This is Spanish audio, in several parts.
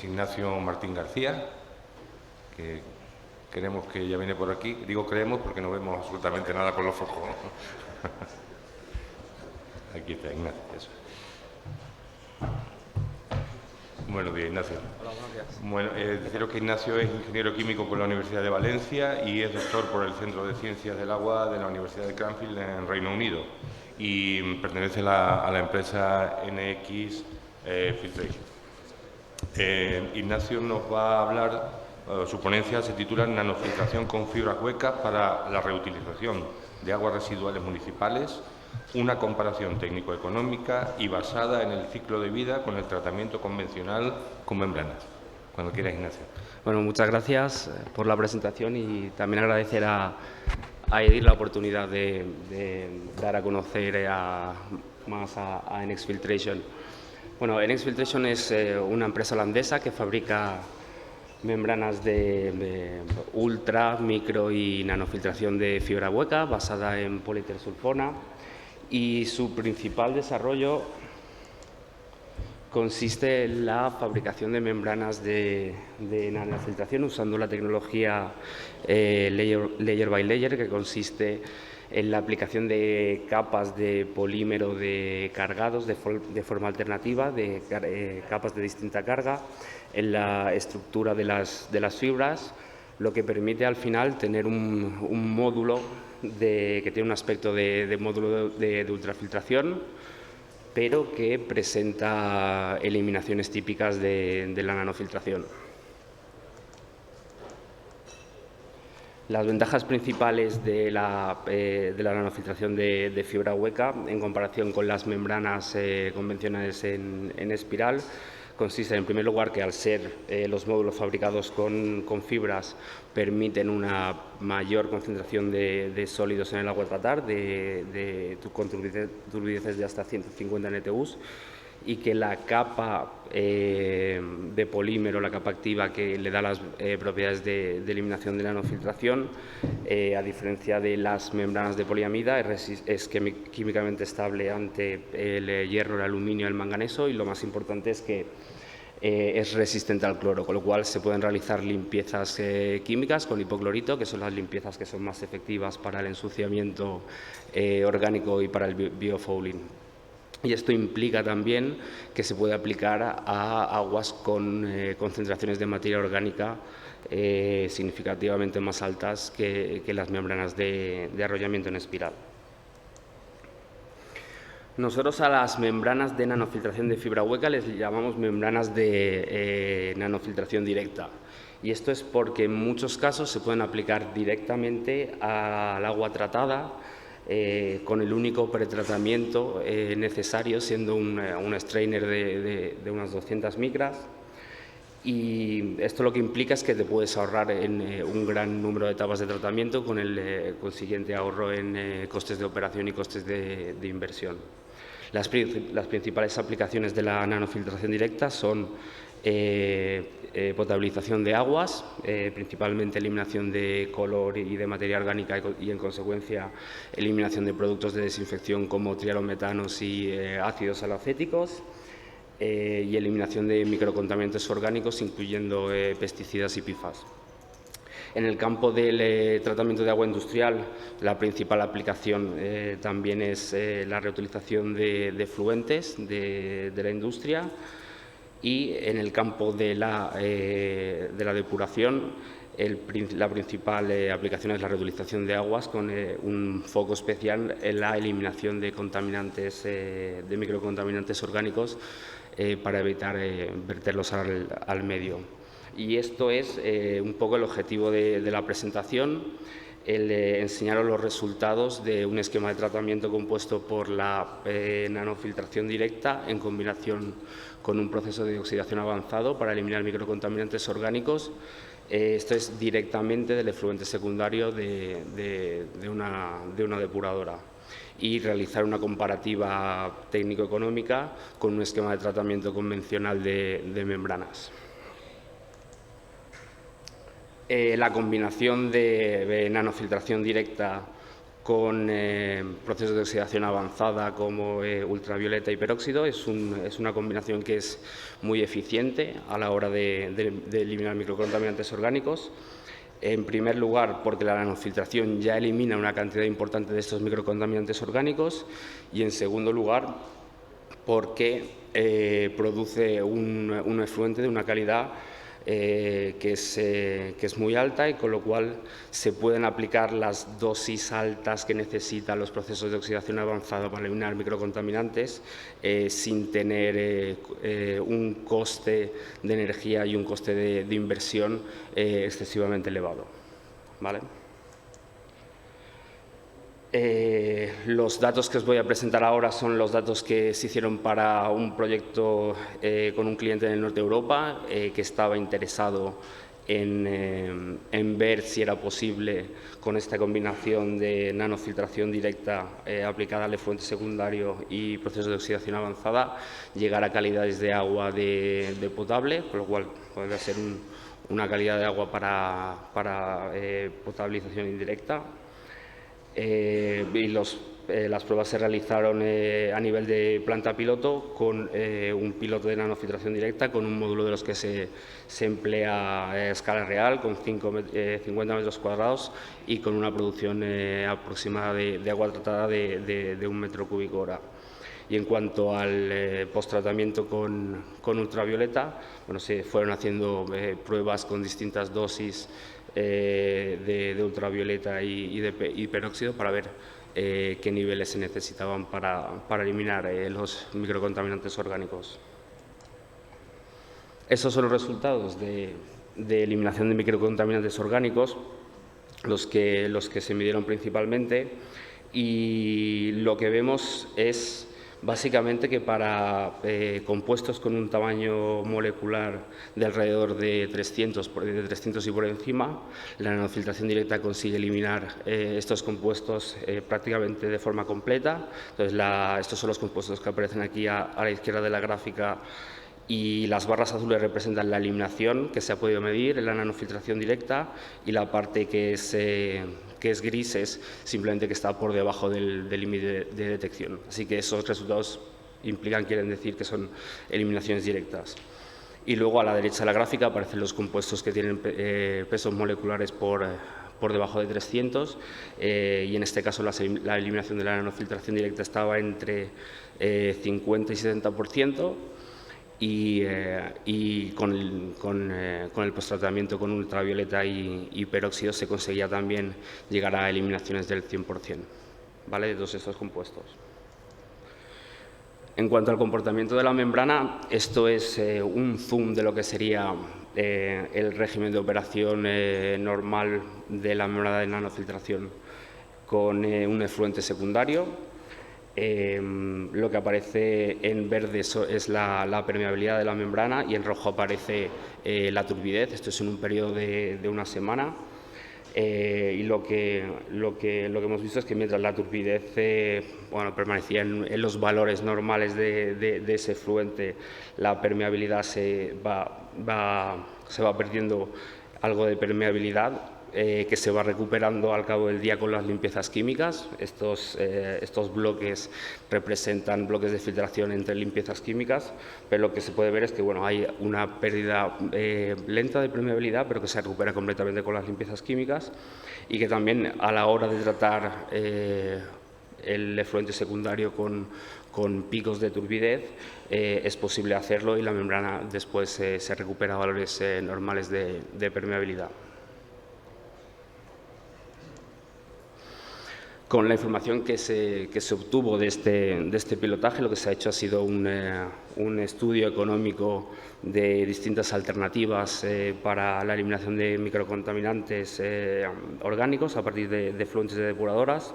es Ignacio Martín García, que creemos que ya viene por aquí. Digo creemos porque no vemos absolutamente nada con los ojos. Aquí está Ignacio. Eso. Buenos días, Ignacio. Hola, buenos días. Bueno, deciros que Ignacio es ingeniero químico por la Universidad de Valencia y es doctor por el Centro de Ciencias del Agua de la Universidad de Cranfield en Reino Unido y pertenece a la empresa NX Filtration. Ignacio nos va a hablar, su ponencia se titula Nanofiltración con fibras huecas para la reutilización de aguas residuales municipales, una comparación técnico-económica y basada en el ciclo de vida con el tratamiento convencional con membranas. Cuando quieras, Ignacio. Bueno, muchas gracias por la presentación y también agradecer a Edith la oportunidad de dar a conocer más a NX Filtration. Bueno, NX Filtration es una empresa holandesa que fabrica membranas de ultra, micro y nanofiltración de fibra hueca basada en polietilsulfona, y su principal desarrollo consiste en la fabricación de membranas de nanofiltración usando la tecnología layer by layer, que consiste en la aplicación de capas de polímero cargados de forma alternativa, capas de distinta carga, en la estructura de las fibras, lo que permite al final tener un módulo que tiene un aspecto de módulo de ultrafiltración, pero que presenta eliminaciones típicas de la nanofiltración. Las ventajas principales de la nanofiltración de fibra hueca en comparación con las membranas convencionales en espiral consiste, en primer lugar, que al ser los módulos fabricados con fibras permiten una mayor concentración de sólidos en el agua a tratar, con turbideces de hasta 150 NTUs, y que la capa de polímero, la capa activa que le da las propiedades de eliminación de nanofiltración, a diferencia de las membranas de poliamida, es químicamente estable ante el hierro, el aluminio y el manganeso, y lo más importante es que es resistente al cloro, con lo cual se pueden realizar limpiezas químicas con hipoclorito, que son las limpiezas que son más efectivas para el ensuciamiento orgánico y para el biofouling. Y esto implica también que se puede aplicar a aguas con concentraciones de materia orgánica significativamente más altas que las membranas de arrollamiento en espiral. Nosotros a las membranas de nanofiltración de fibra hueca les llamamos membranas de nanofiltración directa. Y esto es porque en muchos casos se pueden aplicar directamente al agua tratada, con el único pretratamiento necesario, siendo un strainer de unas 200 micras. Y esto lo que implica es que te puedes ahorrar en un gran número de etapas de tratamiento, con el consiguiente ahorro en costes de operación y costes de inversión. Las principales aplicaciones de la nanofiltración directa son potabilización de aguas, principalmente eliminación de color y de materia orgánica y, en consecuencia, eliminación de productos de desinfección como trialometanos y ácidos salacéticos, y eliminación de microcontaminantes orgánicos, incluyendo pesticidas y PFAS. En el campo del tratamiento de agua industrial, la principal aplicación también es la reutilización de efluentes de la industria, y en el campo de la depuración, la principal aplicación es la reutilización de aguas, con un foco especial en la eliminación de contaminantes, de microcontaminantes orgánicos, para evitar verterlos al medio. Y esto es un poco el objetivo de la presentación, el de enseñaros los resultados de un esquema de tratamiento compuesto por la nanofiltración directa en combinación con un proceso de oxidación avanzado para eliminar microcontaminantes orgánicos. Esto es directamente del efluente secundario de una depuradora, y realizar una comparativa técnico-económica con un esquema de tratamiento convencional de membranas. La combinación de nanofiltración directa con procesos de oxidación avanzada como ultravioleta y peróxido. Es una combinación que es muy eficiente a la hora de eliminar microcontaminantes orgánicos. En primer lugar, porque la nanofiltración ya elimina una cantidad importante de estos microcontaminantes orgánicos, y en segundo lugar, porque produce un efluente de una calidad que es muy alta, y con lo cual se pueden aplicar las dosis altas que necesitan los procesos de oxidación avanzada para eliminar microcontaminantes sin tener un coste de energía y un coste de inversión excesivamente elevado, ¿vale? Los datos que os voy a presentar ahora son los datos que se hicieron para un proyecto con un cliente en el norte de Europa que estaba interesado en ver si era posible, con esta combinación de nanofiltración directa aplicada al efluente secundario y procesos de oxidación avanzada, llegar a calidades de agua de potable, con lo cual podría ser una calidad de agua para potabilización indirecta. Y las pruebas se realizaron a nivel de planta piloto con un piloto de nanofiltración directa con un módulo de los que se emplea a escala real con 50 metros cuadrados y con una producción aproximada de agua tratada de 1 metro cúbico hora. Y en cuanto al posttratamiento con ultravioleta, bueno, se fueron haciendo pruebas con distintas dosis de ultravioleta y peróxido para ver qué niveles se necesitaban para eliminar los microcontaminantes orgánicos. Esos son los resultados de eliminación de microcontaminantes orgánicos, los que se midieron principalmente, y lo que vemos es básicamente que para compuestos con un tamaño molecular de alrededor de 300 y por encima, la nanofiltración directa consigue eliminar estos compuestos prácticamente de forma completa. Entonces, estos son los compuestos que aparecen aquí a la izquierda de la gráfica, y las barras azules representan la eliminación que se ha podido medir en la nanofiltración directa, y la parte que es gris es simplemente que está por debajo del límite de detección. Así que esos resultados quieren decir que son eliminaciones directas. Y luego a la derecha de la gráfica aparecen los compuestos que tienen pesos moleculares por debajo de 300 y en este caso la eliminación de la nanofiltración directa estaba entre 50 y 70%. Y con el posttratamiento con ultravioleta y peróxido se conseguía también llegar a eliminaciones del 100%, ¿vale?, de todos estos compuestos. En cuanto al comportamiento de la membrana, esto es un zoom de lo que sería el régimen de operación normal de la membrana de nanofiltración con un efluente secundario. Lo que aparece en verde es la permeabilidad de la membrana, y en rojo aparece la turbidez. Esto es en un periodo de una semana. Y lo que hemos visto es que mientras la turbidez permanecía en los valores normales de ese efluente, la permeabilidad se va perdiendo algo de permeabilidad, que se va recuperando al cabo del día con las limpiezas químicas. Estos bloques representan bloques de filtración entre limpiezas químicas, pero lo que se puede ver es que hay una pérdida lenta de permeabilidad, pero que se recupera completamente con las limpiezas químicas, y que también a la hora de tratar el efluente secundario con picos de turbidez es posible hacerlo, y la membrana después se recupera a valores normales de permeabilidad. Con la información que se obtuvo de este pilotaje, lo que se ha hecho ha sido un estudio económico de distintas alternativas para la eliminación de microcontaminantes orgánicos a partir de efluentes de depuradoras,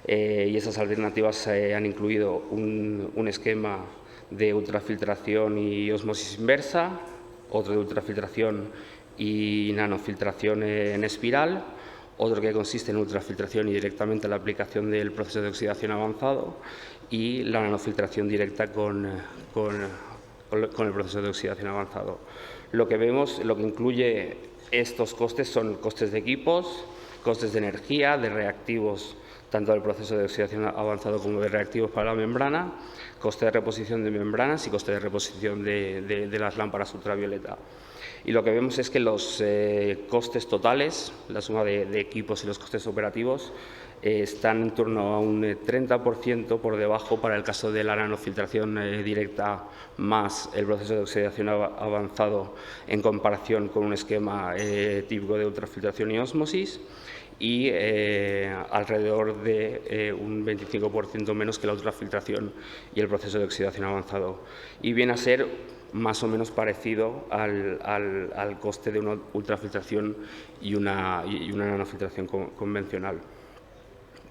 y esas alternativas han incluido un esquema de ultrafiltración y osmosis inversa, otro de ultrafiltración y nanofiltración en espiral, otro que consiste en ultrafiltración y directamente la aplicación del proceso de oxidación avanzado, y la nanofiltración directa con el proceso de oxidación avanzado. Lo que vemos, lo que incluye estos costes son costes de equipos, costes de energía, de reactivos tanto del proceso de oxidación avanzado como de reactivos para la membrana, coste de reposición de membranas y coste de reposición de las lámparas ultravioleta. Y lo que vemos es que los costes totales, la suma de equipos y los costes operativos, están en torno a un 30% por debajo para el caso de la nanofiltración directa más el proceso de oxidación avanzado en comparación con un esquema típico de ultrafiltración y ósmosis, y alrededor de un 25% menos que la ultrafiltración y el proceso de oxidación avanzado. Y viene a ser más o menos parecido al coste de una ultrafiltración y una nanofiltración convencional.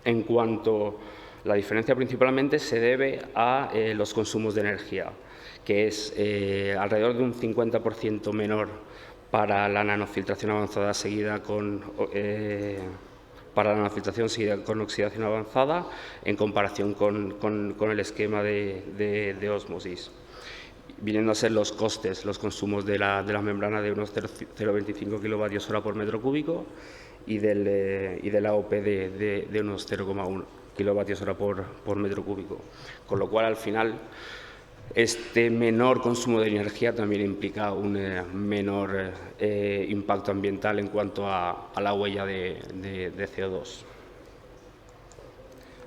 En cuanto a la diferencia, principalmente se debe a los consumos de energía, que es alrededor de un 50% menor para la nanofiltración avanzada seguida con oxidación avanzada en comparación con el esquema de ósmosis, viniendo a ser los costes, los consumos de la membrana de unos 0,25 kWh por metro cúbico y del AOP de unos 0,1 kWh por metro cúbico. Con lo cual, al final, este menor consumo de energía también implica un menor impacto ambiental en cuanto a la huella de CO2.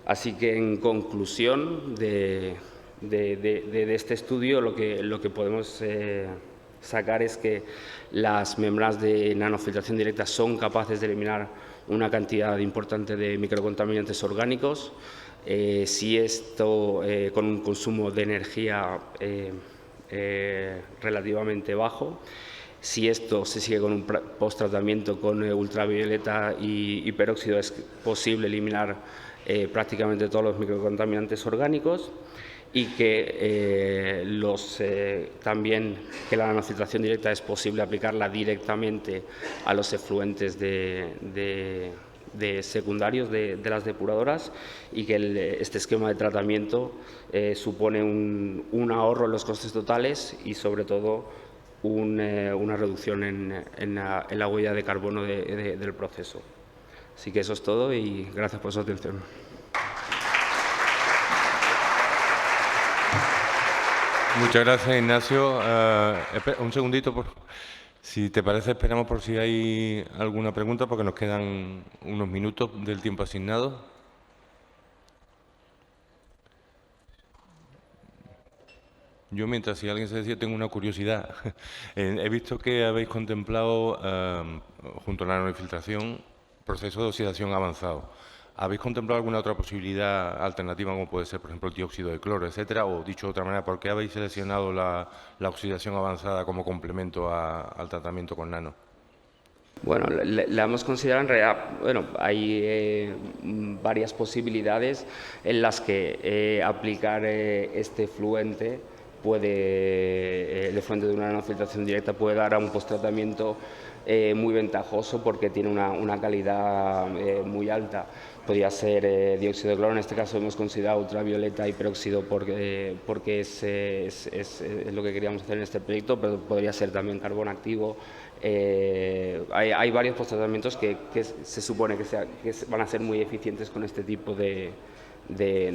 Así que, en conclusión de este estudio, lo que podemos sacar es que las membranas de nanofiltración directa son capaces de eliminar una cantidad importante de microcontaminantes orgánicos, si esto con un consumo de energía relativamente bajo. Si esto se sigue con un post-tratamiento con ultravioleta y peróxido, es posible eliminar prácticamente todos los microcontaminantes orgánicos, y que también que la nanofiltración directa es posible aplicarla directamente a los efluentes secundarios de las depuradoras, y que este esquema de tratamiento supone un ahorro en los costes totales y, sobre todo, una reducción en la huella de carbono del proceso. Así que eso es todo y gracias por su atención. Muchas gracias, Ignacio. Un segundito, si te parece, esperamos por si hay alguna pregunta, porque nos quedan unos minutos del tiempo asignado. Yo, mientras, si alguien se decía, tengo una curiosidad. He visto que habéis contemplado, junto a la nanofiltración, proceso de oxidación avanzado. ¿Habéis contemplado alguna otra posibilidad alternativa, como puede ser, por ejemplo, el dióxido de cloro, etcétera? O, dicho de otra manera, ¿por qué habéis seleccionado la oxidación avanzada como complemento al tratamiento con nano? Bueno, la hemos considerado en realidad. Bueno, hay varias posibilidades en las que aplicar este fluente el efluente de una nanofiltración directa puede dar a un posttratamiento muy ventajoso, porque tiene una calidad muy alta. Podría ser dióxido de cloro, en este caso hemos considerado ultravioleta y peróxido porque es lo que queríamos hacer en este proyecto, pero podría ser también carbón activo. Hay varios posttratamientos que se supone que van a ser muy eficientes con este tipo de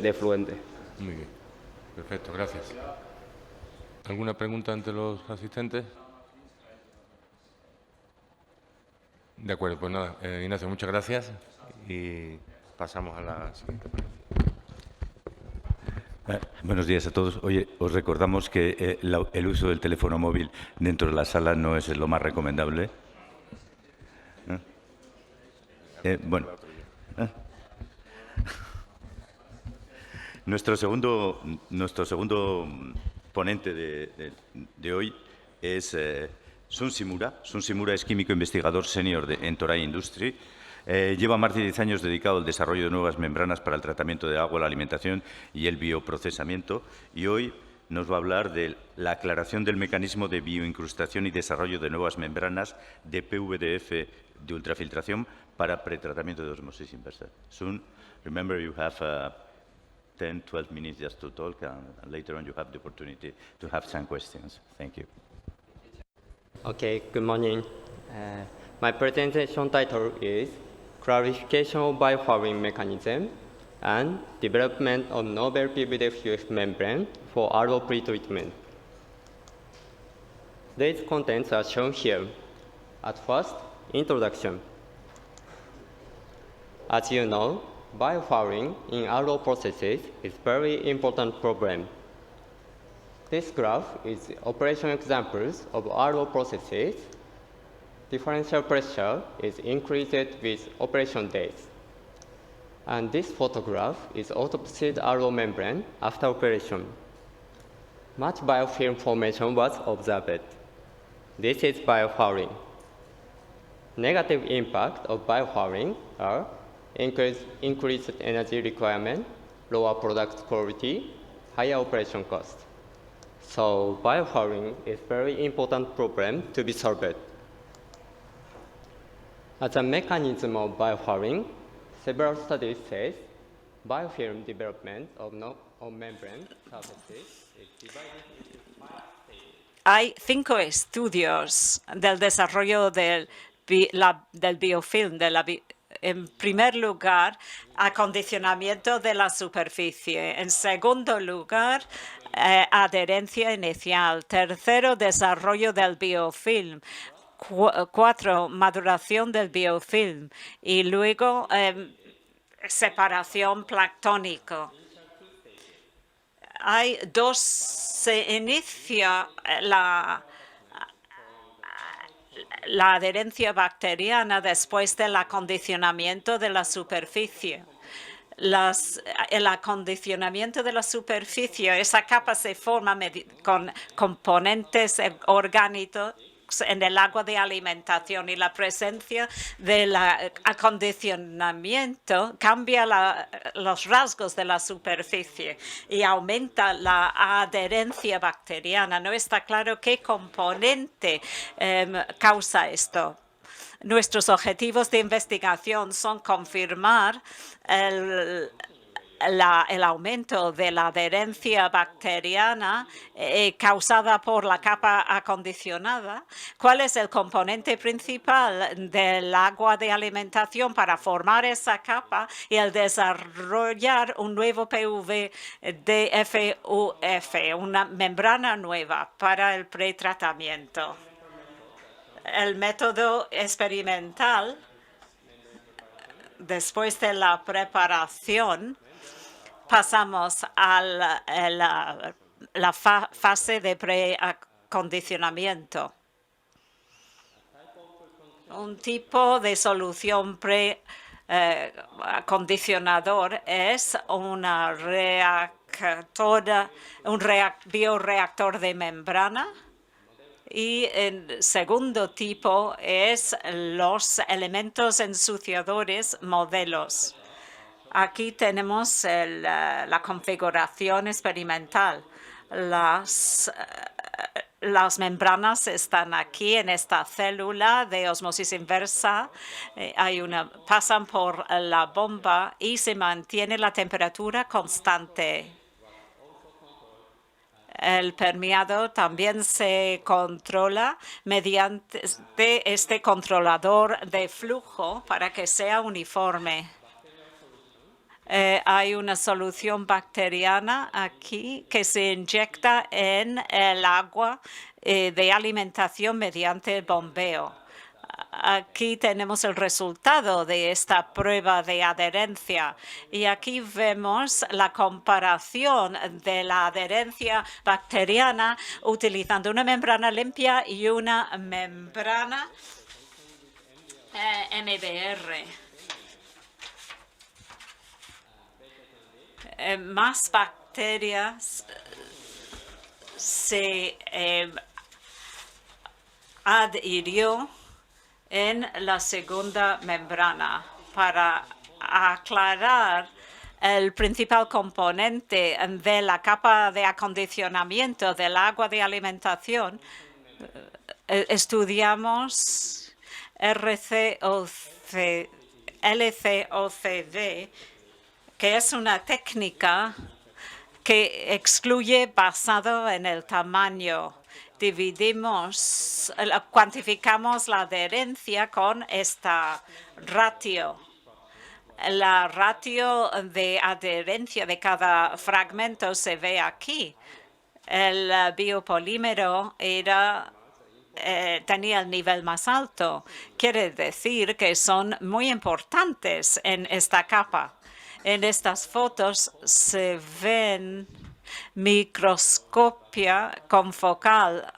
efluente. Muy bien, perfecto, gracias. ¿Alguna pregunta ante los asistentes? De acuerdo, pues nada, Ignacio, muchas gracias y pasamos a la siguiente pregunta. Buenos días a todos. Oye, os recordamos que el uso del teléfono móvil dentro de la sala no es lo más recomendable. Bueno. Nuestro segundo ponente de hoy es Sun Shimura. Sun Shimura es químico investigador senior en Toray Industry. Lleva más de 10 años dedicado al desarrollo de nuevas membranas para el tratamiento de agua, la alimentación y el bioprocesamiento, y hoy nos va a hablar de la aclaración del mecanismo de bioincrustación y desarrollo de nuevas membranas de PVDF de ultrafiltración para pretratamiento de osmosis inversa. Sun, remember you have 10-12 minutes just to talk, and later on you have the opportunity to have some questions. Thank you. Okay, good morning. My presentation title is Clarification of Biofouling Mechanism and development of novel PVDF membrane for RO pretreatment. These contents are shown here. At first, introduction. As you know, biofouling in RO processes is a very important problem. This graph is operation examples of RO processes. Differential pressure is increased with operation days. And this photograph is autopsied RO membrane after operation. Much biofilm formation was observed. This is biofouling. Negative impact of biofouling are increased energy requirement, lower product quality, higher operation cost. So biofouling is a very important problem to be solved. As a mechanism of biofouling, several studies say biofilm development of membrane surfaces is divided into 5 stages. Hay 5 estudios del desarrollo del biofilm. En primer lugar, acondicionamiento de la superficie. En segundo lugar, adherencia inicial. Tercero, desarrollo del biofilm. 4, maduración del biofilm. Y luego, separación planctónica. Se inicia la adherencia bacteriana después del acondicionamiento de la superficie. El acondicionamiento de la superficie, esa capa se forma con componentes orgánicos en el agua de alimentación, y la presencia del acondicionamiento cambia los rasgos de la superficie y aumenta la adherencia bacteriana. No está claro qué componente causa esto. Nuestros objetivos de investigación son confirmar el aumento de la adherencia bacteriana causada por la capa acondicionada, cuál es el componente principal del agua de alimentación para formar esa capa, y el desarrollar un nuevo PVDF-UF, una membrana nueva para el pretratamiento. El método experimental, después de la preparación, pasamos a la fase de preacondicionamiento. Un tipo de solución preacondicionador es un bioreactor de membrana. Y el segundo tipo es los elementos ensuciadores modelos. Aquí tenemos la configuración experimental. Las membranas están aquí en esta célula de osmosis inversa. Pasan por la bomba y se mantiene la temperatura constante. El permeado también se controla mediante este controlador de flujo para que sea uniforme. Hay una solución bacteriana aquí que se inyecta en el agua de alimentación mediante bombeo. Aquí tenemos el resultado de esta prueba de adherencia, y aquí vemos la comparación de la adherencia bacteriana utilizando una membrana limpia y una membrana MBR. Más bacterias se adhirió en la segunda membrana. Para aclarar el principal componente de la capa de acondicionamiento del agua de alimentación, estudiamos LCOCD, que es una técnica que excluye basado en el tamaño. Cuantificamos la adherencia con esta ratio. La ratio de adherencia de cada fragmento se ve aquí. El biopolímero tenía el nivel más alto. Quiere decir que son muy importantes en esta capa. En estas fotos se ven microscopia confocal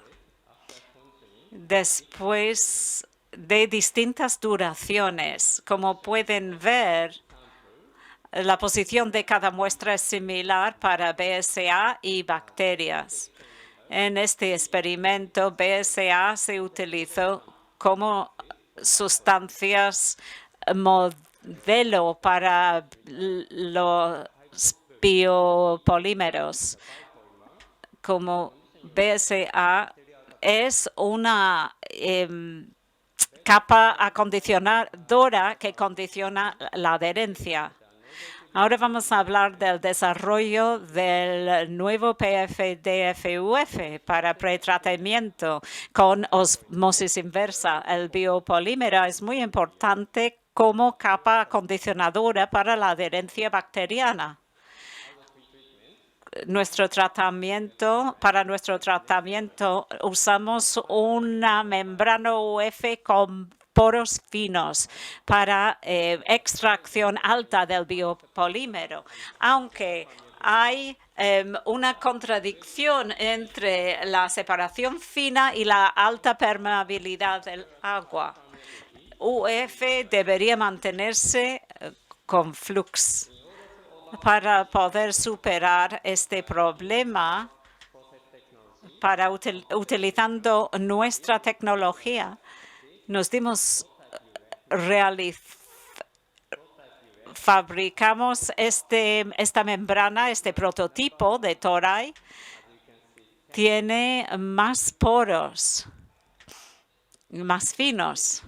después de distintas duraciones. Como pueden ver, la posición de cada muestra es similar para BSA y bacterias. En este experimento, BSA se utilizó como sustancias modelo para los biopolímeros. Como BSA es una capa acondicionadora que condiciona la adherencia. Ahora vamos a hablar del desarrollo del nuevo PFDFUF para pretratamiento con osmosis inversa. El biopolímero es muy importante como capa acondicionadora para la adherencia bacteriana. Para nuestro tratamiento usamos una membrana UF con poros finos para extracción alta del biopolímero, aunque hay una contradicción entre la separación fina y la alta permeabilidad del agua. UF debería mantenerse con flux. Para poder superar este problema, utilizando nuestra tecnología, fabricamos esta membrana, este prototipo de Toray. Tiene más poros, más finos.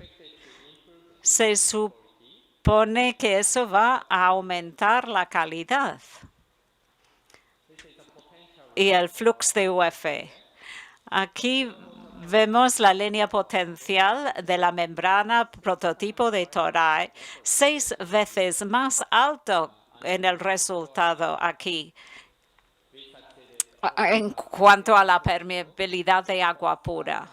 Se supone que eso va a aumentar la calidad y el flux de UF. Aquí vemos la línea potencial de la membrana prototipo de Toray, 6 veces más alto en el resultado aquí en cuanto a la permeabilidad de agua pura.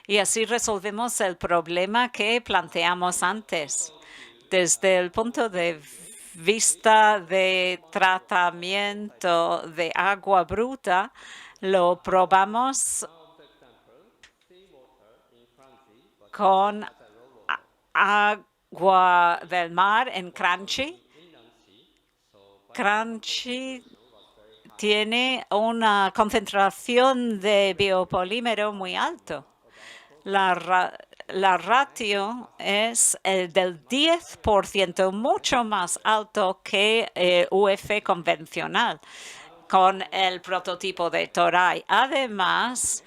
Y así resolvemos el problema que planteamos antes. Desde el punto de vista de tratamiento de agua bruta, lo probamos con agua del mar en Kranji. Kranji tiene una concentración de biopolímero muy alto. La ratio es del 10%, mucho más alto que UF convencional con el prototipo de Toray. Además,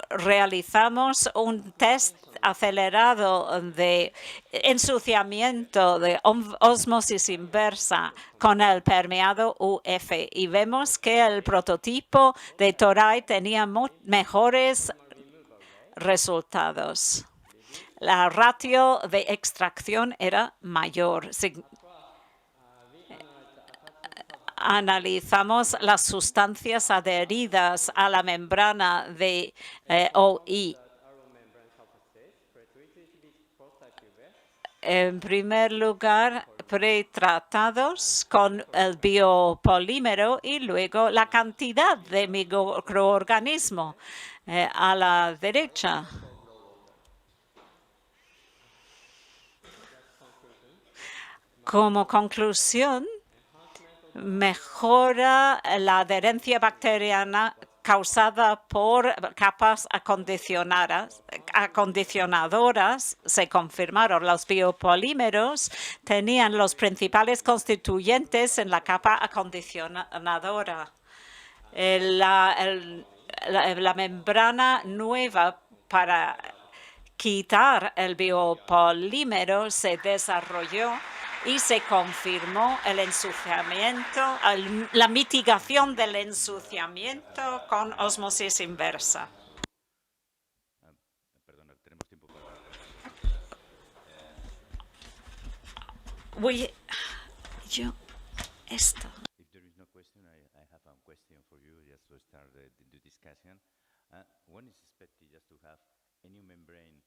realizamos un test acelerado de ensuciamiento de ósmosis inversa con el permeado UF y vemos que el prototipo de Toray tenía mejores resultados. La ratio de extracción era mayor. Analizamos las sustancias adheridas a la membrana de OI. En primer lugar, pretratados con el biopolímero y luego la cantidad de microorganismos a la derecha. Como conclusión, mejora la adherencia bacteriana causada por capas acondicionadoras. Se confirmaron. Los biopolímeros tenían los principales constituyentes en la capa acondicionadora. La membrana nueva para quitar el biopolímero se desarrolló y se confirmó el ensuciamiento, la mitigación del ensuciamiento con ósmosis inversa. Esto. If there is no question, I have a question for you just to start the discussion. When is expected just to have a new membrane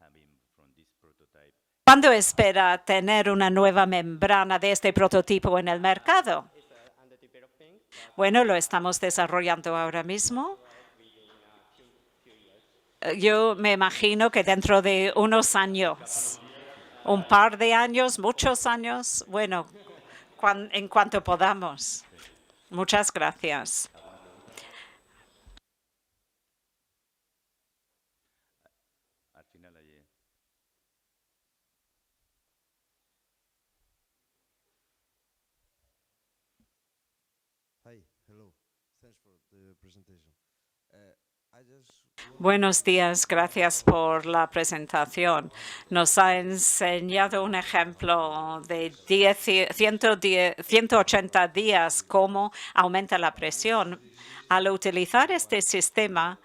having from this prototype? ¿Cuándo espera tener una nueva membrana de este prototipo en el mercado? Bueno, lo estamos desarrollando ahora mismo. Yo me imagino que dentro de unos años, un par de años, muchos años, bueno, en cuanto podamos. Muchas gracias. Al final allí. Hi, hello. Thanks for the presentation. Buenos días, gracias por la presentación. Nos ha enseñado un ejemplo de 180 días cómo aumenta la presión. Al utilizar este sistema,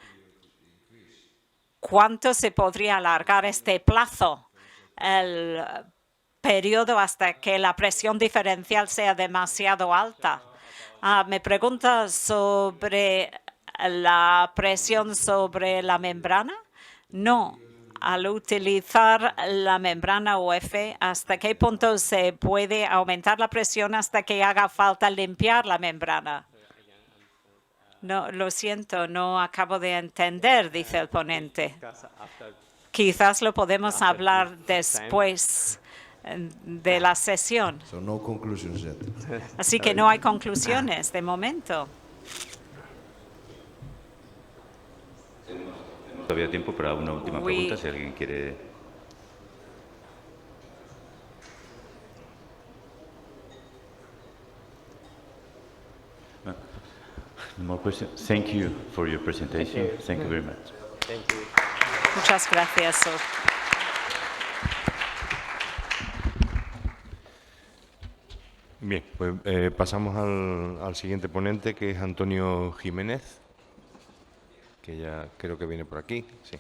¿cuánto se podría alargar este plazo, el periodo hasta que la presión diferencial sea demasiado alta? Me pregunta sobre la presión sobre la membrana. No, al utilizar la membrana UF, ¿hasta qué punto se puede aumentar la presión hasta que haga falta limpiar la membrana? No, lo siento, no acabo de entender, dice el ponente. Quizás lo podemos hablar después de la sesión. Así que no hay conclusiones de momento. Todavía tiempo para una última pregunta, si alguien quiere. No more questions. Thank you for your presentation. Thank you very much. Thank you. Muchas gracias. Bien, pues pasamos al siguiente ponente, que es Antonio Jiménez, que ya creo que viene por aquí. Sí.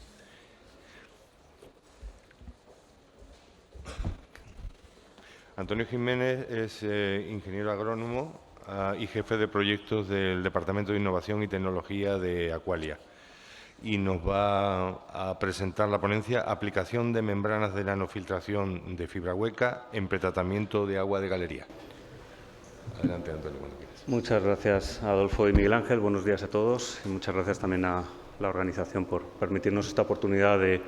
Antonio Jiménez es ingeniero agrónomo y jefe de proyectos del Departamento de Innovación y Tecnología de Aqualia. Y nos va a presentar la ponencia Aplicación de membranas de nanofiltración de fibra hueca en pretratamiento de agua de galería. Adelante, Antonio, cuando quieras. Muchas gracias, Adolfo y Miguel Ángel. Buenos días a todos y muchas gracias también a la organización por permitirnos esta oportunidad de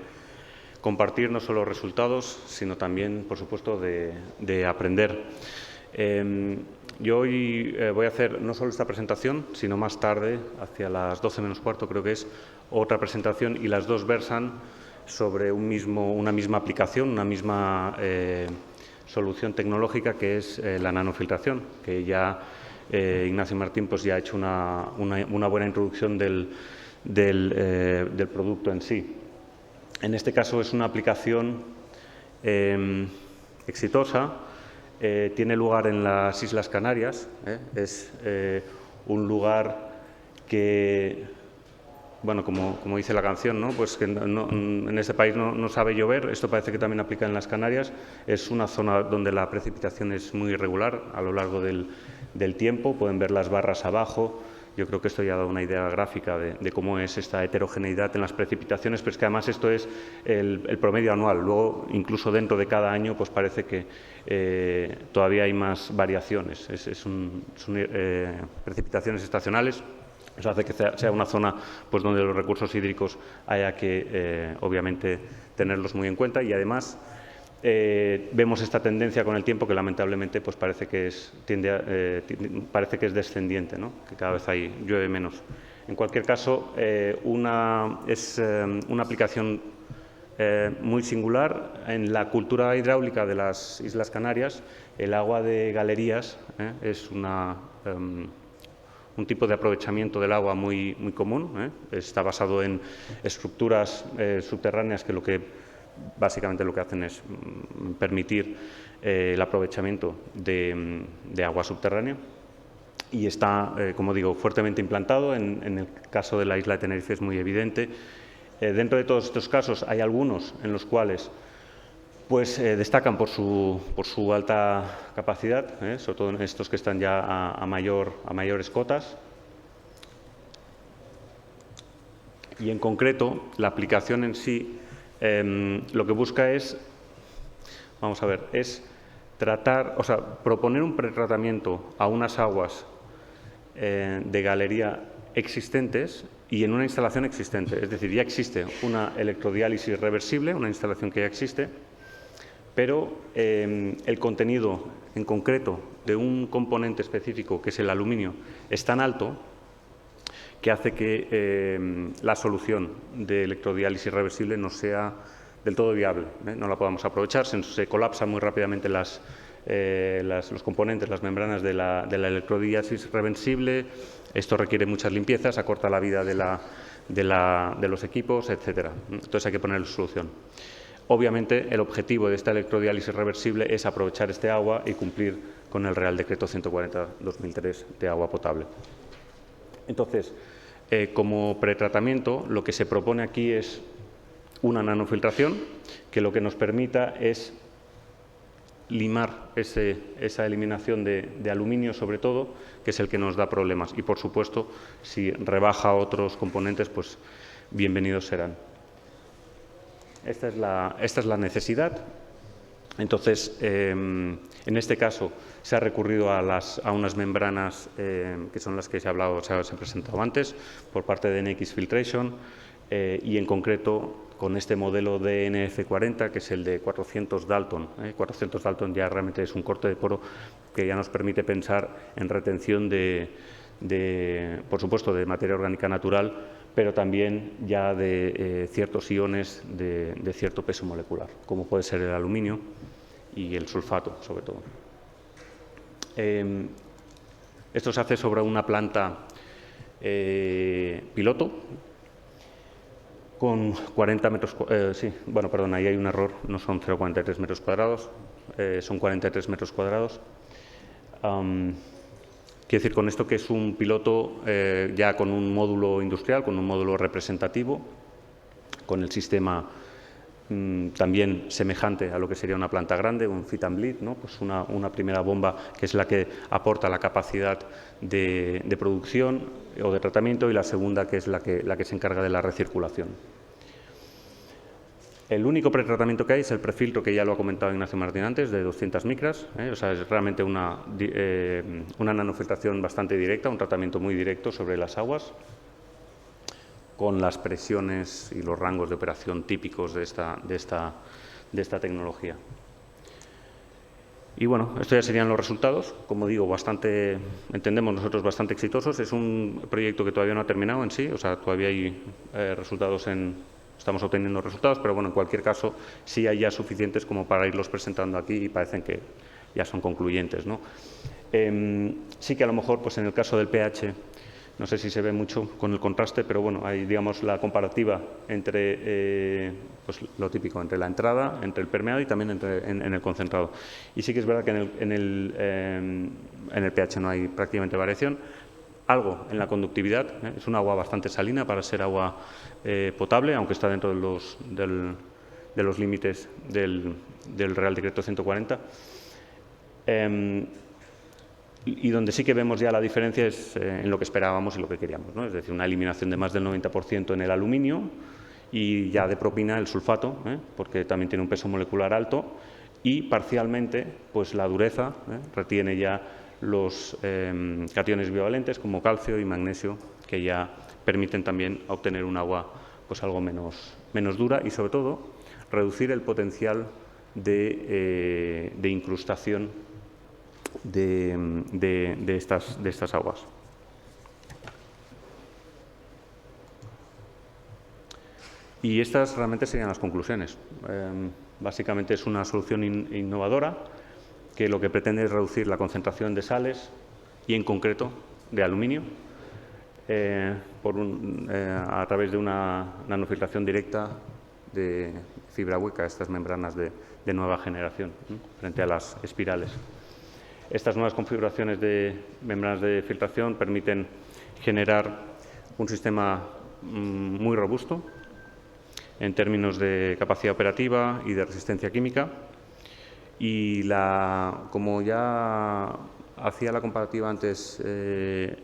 compartir no solo resultados, sino también, por supuesto, de aprender. Yo hoy voy a hacer no solo esta presentación, sino más tarde, hacia las 12 menos cuarto creo que es, otra presentación, y las dos versan sobre una misma aplicación, una misma solución tecnológica, que es la nanofiltración, que ya Ignacio Martín pues ya ha hecho una buena introducción del producto en sí. En este caso es una aplicación exitosa, tiene lugar en las Islas Canarias, es un lugar que, bueno, como dice la canción, ¿no? Pues que en este país no sabe llover. Esto parece que también aplica en las Canarias. Es una zona donde la precipitación es muy irregular a lo largo del tiempo. Pueden ver las barras abajo. Yo creo que esto ya da una idea gráfica de cómo es esta heterogeneidad en las precipitaciones, pero es que además esto es el promedio anual. Luego, incluso dentro de cada año, pues parece que todavía hay más variaciones. Son precipitaciones estacionales. Eso hace que sea una zona pues, donde los recursos hídricos haya que, obviamente, tenerlos muy en cuenta, y además vemos esta tendencia con el tiempo que lamentablemente pues, parece que es descendiente, ¿no? Que cada vez llueve menos. En cualquier caso, es una aplicación muy singular en la cultura hidráulica de las Islas Canarias. El agua de galerías es un tipo de aprovechamiento del agua muy común. Está basado en estructuras subterráneas que básicamente lo que hacen es permitir el aprovechamiento de agua subterránea, y está, como digo, fuertemente implantado. En el caso de la isla de Tenerife es muy evidente. Dentro de todos estos casos hay algunos en los cuales pues destacan por su alta capacidad, sobre todo en estos que están ya a mayores cotas. Y en concreto, la aplicación en sí lo que busca es, vamos a ver, es proponer un pretratamiento a unas aguas de galería existentes y en una instalación existente. Es decir, ya existe una electrodiálisis reversible, una instalación que ya existe, pero el contenido en concreto de un componente específico, que es el aluminio, es tan alto que hace que la solución de electrodiálisis reversible no sea del todo viable, no la podamos aprovechar, se colapsan muy rápidamente los componentes, las membranas de la electrodiálisis reversible. Esto requiere muchas limpiezas, acorta la vida de los equipos, etcétera. Entonces hay que poner solución. Obviamente, el objetivo de esta electrodiálisis reversible es aprovechar este agua y cumplir con el Real Decreto 140/2003 de agua potable. Entonces, como pretratamiento, lo que se propone aquí es una nanofiltración que lo que nos permita es limar esa eliminación de aluminio, sobre todo, que es el que nos da problemas. Y, por supuesto, si rebaja otros componentes, pues bienvenidos serán. Esta es la necesidad. Entonces, en este caso, se ha recurrido a unas membranas que son las que se ha presentado antes, por parte de NX Filtration, y en concreto con este modelo de NF40, que es el de 400 Dalton. 400 Dalton ya realmente es un corte de poro que ya nos permite pensar en retención por supuesto, de materia orgánica natural, pero también ya de ciertos iones de cierto peso molecular, como puede ser el aluminio y el sulfato, sobre todo. Esto se hace sobre una planta piloto con 40 metros ahí hay un error, no son 0,43 metros cuadrados, son 43 metros cuadrados. Quiero decir con esto que es un piloto ya con un módulo industrial, con un módulo representativo, con el sistema también semejante a lo que sería una planta grande, un fit and bleed, ¿no? Pues una primera bomba que es la que aporta la capacidad de producción o de tratamiento, y la segunda que es la que se encarga de la recirculación. El único pretratamiento que hay es el prefiltro, que ya lo ha comentado Ignacio Martín antes, de 200 micras, o sea, es realmente una nanofiltración bastante directa, un tratamiento muy directo sobre las aguas, con las presiones y los rangos de operación típicos de esta tecnología. Y bueno, estos ya serían los resultados, como digo, entendemos nosotros bastante exitosos. Es un proyecto que todavía no ha terminado en sí, o sea, todavía hay estamos obteniendo resultados, pero bueno, en cualquier caso sí hay ya suficientes como para irlos presentando aquí y parecen que ya son concluyentes, ¿no? Sí que a lo mejor, pues en el caso del pH, no sé si se ve mucho con el contraste, pero bueno, hay, digamos, la comparativa entre, pues lo típico, entre la entrada, entre el permeado y también en el concentrado. Y sí que es verdad que en el pH no hay prácticamente variación. Algo en la conductividad, es un agua bastante salina para ser agua potable, aunque está dentro de los límites del Real Decreto 140. Y donde sí que vemos ya la diferencia es en lo que esperábamos y lo que queríamos, ¿no? Es decir, una eliminación de más del 90% en el aluminio y ya de propina el sulfato, porque también tiene un peso molecular alto, y parcialmente pues la dureza retiene ya los cationes bivalentes como calcio y magnesio, que ya permiten también obtener un agua pues algo menos dura y sobre todo reducir el potencial de incrustación de estas aguas. Y estas realmente serían las conclusiones. Básicamente es una solución innovadora que lo que pretende es reducir la concentración de sales y en concreto de aluminio a través de una nanofiltración directa de fibra hueca, estas membranas de nueva generación, frente a las espirales. Estas nuevas configuraciones de membranas de filtración permiten generar un sistema muy robusto, en términos de capacidad operativa y de resistencia química. Y como ya hacía la comparativa antes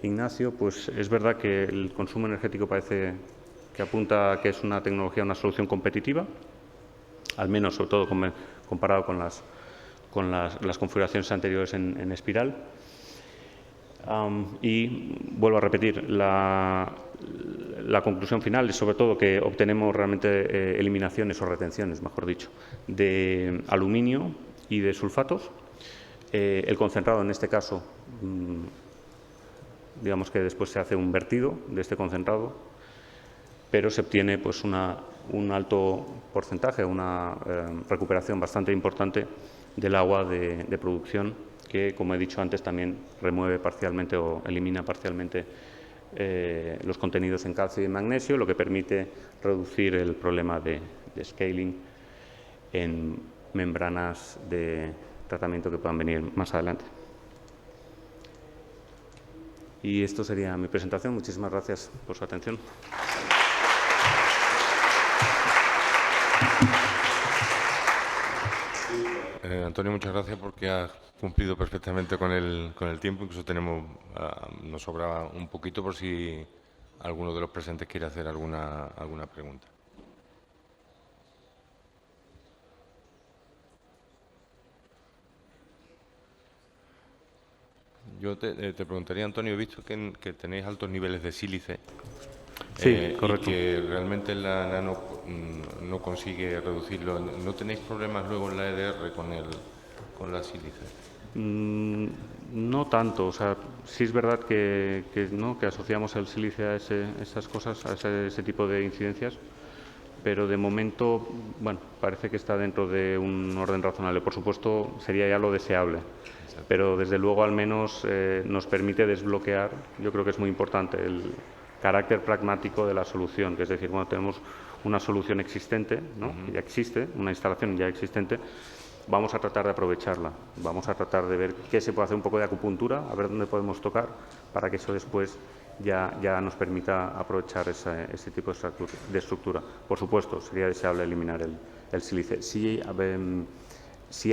Ignacio, pues es verdad que el consumo energético parece que apunta a que es una tecnología, una solución competitiva, al menos sobre todo comparado con las configuraciones anteriores en espiral. Y vuelvo a repetir, la conclusión final es sobre todo que obtenemos realmente eliminaciones o retenciones, mejor dicho, de aluminio y de sulfatos. El concentrado, en este caso, digamos que después se hace un vertido de este concentrado, pero se obtiene pues, un alto porcentaje, una recuperación bastante importante del agua de producción, que, como he dicho antes, también remueve parcialmente o elimina parcialmente los contenidos en calcio y en magnesio, lo que permite reducir el problema de scaling en membranas de tratamiento que puedan venir más adelante. Y esto sería mi presentación. Muchísimas gracias por su atención. Antonio, muchas gracias porque has cumplido perfectamente con el tiempo. Incluso nos sobra un poquito por si alguno de los presentes quiere hacer alguna pregunta. Yo te preguntaría, Antonio, he visto que tenéis altos niveles de sílice. Sí, correcto. Y que realmente la nano no consigue reducirlo. ¿No tenéis problemas luego en la EDR con la sílice? No tanto. O sea, sí es verdad que asociamos el sílice a esas cosas, a ese tipo de incidencias, pero de momento, bueno, parece que está dentro de un orden razonable. Por supuesto, sería ya lo deseable. Exacto. Pero desde luego al menos nos permite desbloquear, yo creo que es muy importante, el carácter pragmático de la solución, que es decir, cuando tenemos una solución existente, ¿no? Que ya existe, una instalación ya existente, vamos a tratar de aprovecharla, vamos a tratar de ver qué se puede hacer, un poco de acupuntura, a ver dónde podemos tocar, para que eso después ya nos permita aprovechar ese tipo de estructura. Por supuesto, sería deseable eliminar el sílice. Sí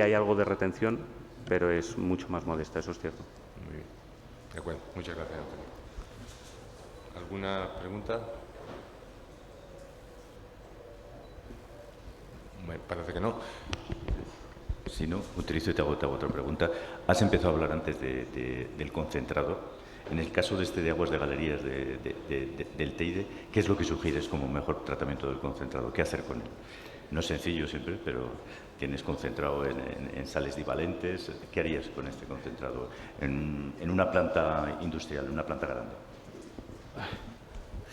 hay algo de retención, pero es mucho más modesta, eso es cierto. Muy bien. De acuerdo. Muchas gracias, Antonio. ¿Alguna pregunta? Bueno, parece que no. Si no, utilizo y te hago otra pregunta. Has empezado a hablar antes del concentrado. En el caso de aguas de galerías del Teide, ¿qué es lo que sugieres como mejor tratamiento del concentrado? ¿Qué hacer con él? No es sencillo siempre, pero tienes concentrado en sales divalentes. ¿Qué harías con este concentrado en una planta industrial, en una planta grande?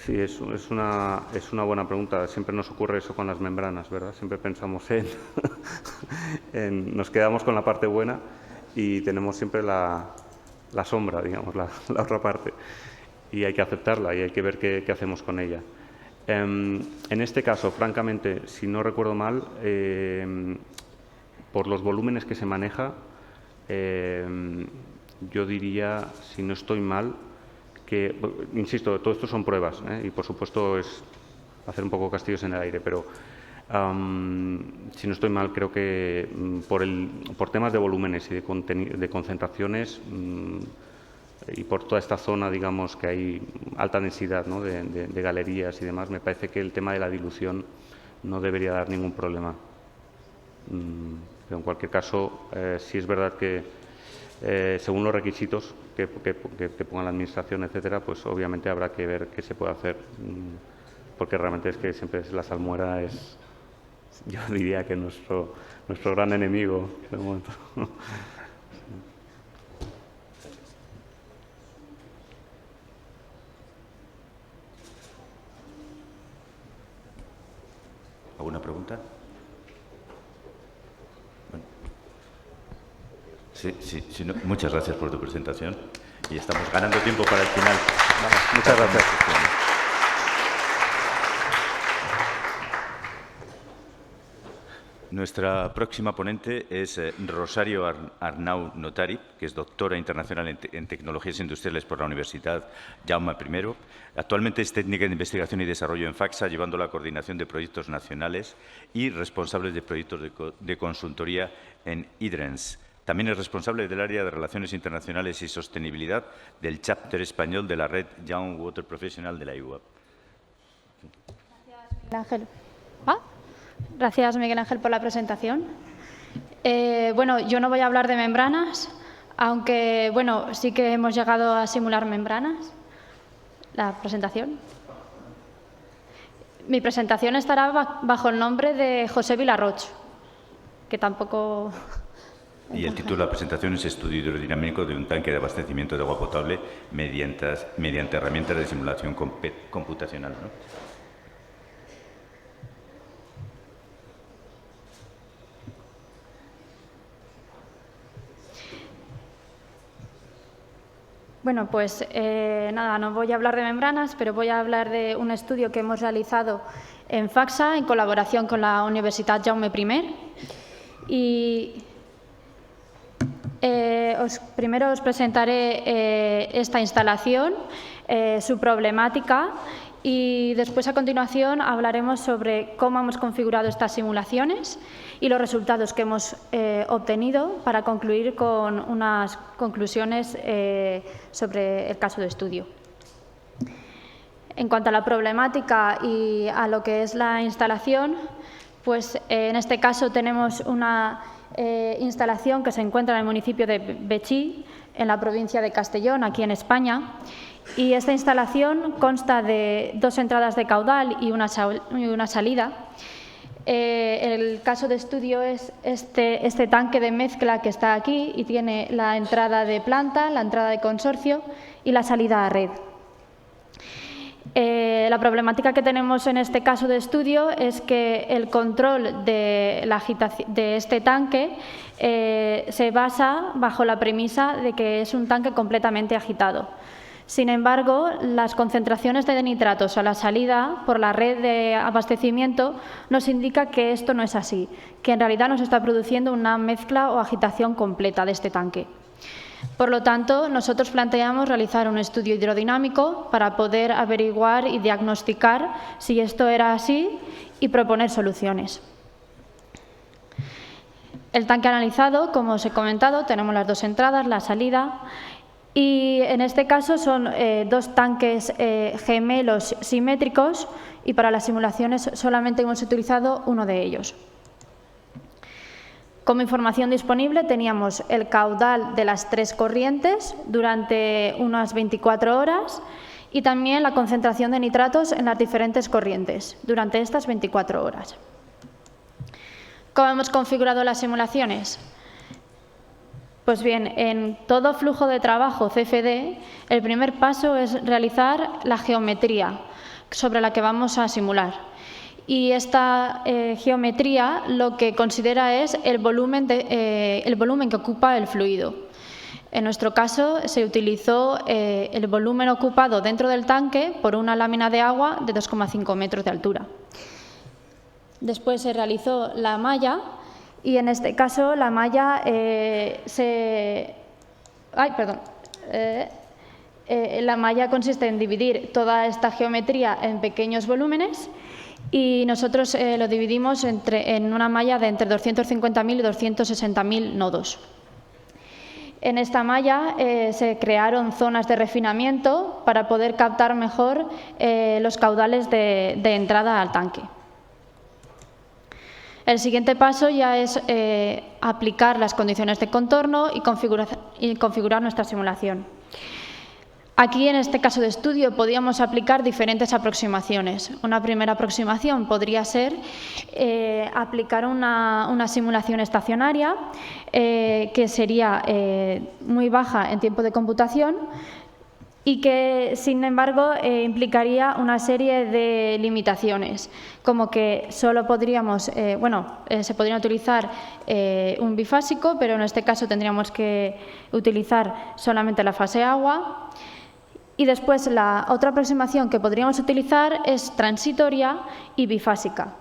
Sí, es una buena pregunta. Siempre nos ocurre eso con las membranas, ¿verdad? Siempre pensamos nos quedamos con la parte buena y tenemos siempre la sombra, digamos, la otra parte. Y hay que aceptarla y hay que ver qué hacemos con ella. En este caso, francamente, si no recuerdo mal, por los volúmenes que se maneja, yo diría, si no estoy mal, que, insisto, todo esto son pruebas, y por supuesto es hacer un poco castillos en el aire, pero si no estoy mal, creo que por temas de volúmenes y de concentraciones y por toda esta zona, digamos, que hay alta densidad, ¿no? de galerías y demás, me parece que el tema de la dilución no debería dar ningún problema. Pero en cualquier caso, sí es verdad que según los requisitos que ponga la Administración, etcétera, pues obviamente habrá que ver qué se puede hacer, porque realmente es que siempre la salmuera es, yo diría que nuestro gran enemigo de momento. ¿Alguna pregunta? Bueno. Sí, no, muchas gracias por tu presentación y estamos ganando tiempo para el final. Vamos, muchas gracias. Nuestra próxima ponente es Rosario Arnau Notari, que es doctora internacional en Tecnologías Industriales por la Universidad Jaume I. Actualmente es técnica de investigación y desarrollo en FACSA, llevando la coordinación de proyectos nacionales y responsable de proyectos de consultoría en IDRENS. También es responsable del área de Relaciones Internacionales y Sostenibilidad del chapter español de la red Young Water Professional de la IUAP. Gracias, Miguel Ángel. Gracias, Miguel Ángel, por la presentación. Bueno, yo no voy a hablar de membranas, aunque bueno, sí que hemos llegado a simular membranas. La presentación. Mi presentación estará bajo el nombre de José Vilarroch, que tampoco... Y el título de la presentación es Estudio hidrodinámico de un tanque de abastecimiento de agua potable mediante herramientas de simulación computacional, ¿no? Bueno, pues nada, no voy a hablar de membranas, pero voy a hablar de un estudio que hemos realizado en FACSA en colaboración con la Universitat Jaume I. Y primero os presentaré esta instalación, su problemática, y después a continuación hablaremos sobre cómo hemos configurado estas simulaciones y los resultados que hemos obtenido para concluir con unas conclusiones sobre el caso de estudio. En cuanto a la problemática y a lo que es la instalación, pues en este caso tenemos una instalación que se encuentra en el municipio de Betxí, en la provincia de Castellón, aquí en España. Y esta instalación consta de 2 entradas de caudal y una salida. El caso de estudio es este tanque de mezcla que está aquí y tiene la entrada de planta, la entrada de consorcio y la salida a red. La problemática que tenemos en este caso de estudio es que el control de la agitación de este tanque se basa bajo la premisa de que es un tanque completamente agitado. Sin embargo, las concentraciones de nitratos a la salida por la red de abastecimiento nos indica que esto no es así, que en realidad nos está produciendo una mezcla o agitación completa de este tanque. Por lo tanto, nosotros planteamos realizar un estudio hidrodinámico para poder averiguar y diagnosticar si esto era así y proponer soluciones. El tanque analizado, como os he comentado, tenemos las 2 entradas, la salida. Y en este caso son 2 tanques gemelos simétricos y para las simulaciones solamente hemos utilizado uno de ellos. Como información disponible teníamos el caudal de las 3 corrientes durante unas 24 horas y también la concentración de nitratos en las diferentes corrientes durante estas 24 horas. ¿Cómo hemos configurado las simulaciones? Pues bien, en todo flujo de trabajo CFD, el primer paso es realizar la geometría sobre la que vamos a simular. Y esta geometría lo que considera es el volumen que ocupa el fluido. En nuestro caso se utilizó el volumen ocupado dentro del tanque por una lámina de agua de 2,5 metros de altura. Después se realizó la malla. Y en este caso la malla la malla consiste en dividir toda esta geometría en pequeños volúmenes y nosotros lo dividimos en una malla de entre 250.000 y 260.000 nodos. En esta malla se crearon zonas de refinamiento para poder captar mejor los caudales de entrada al tanque. El siguiente paso ya es aplicar las condiciones de contorno y configurar nuestra simulación. Aquí, en este caso de estudio, podíamos aplicar diferentes aproximaciones. Una primera aproximación podría ser aplicar una simulación estacionaria que sería muy baja en tiempo de computación y que, sin embargo, implicaría una serie de limitaciones, como que solo podríamos, se podría utilizar un bifásico, pero en este caso tendríamos que utilizar solamente la fase agua. Y después la otra aproximación que podríamos utilizar es transitoria y bifásica.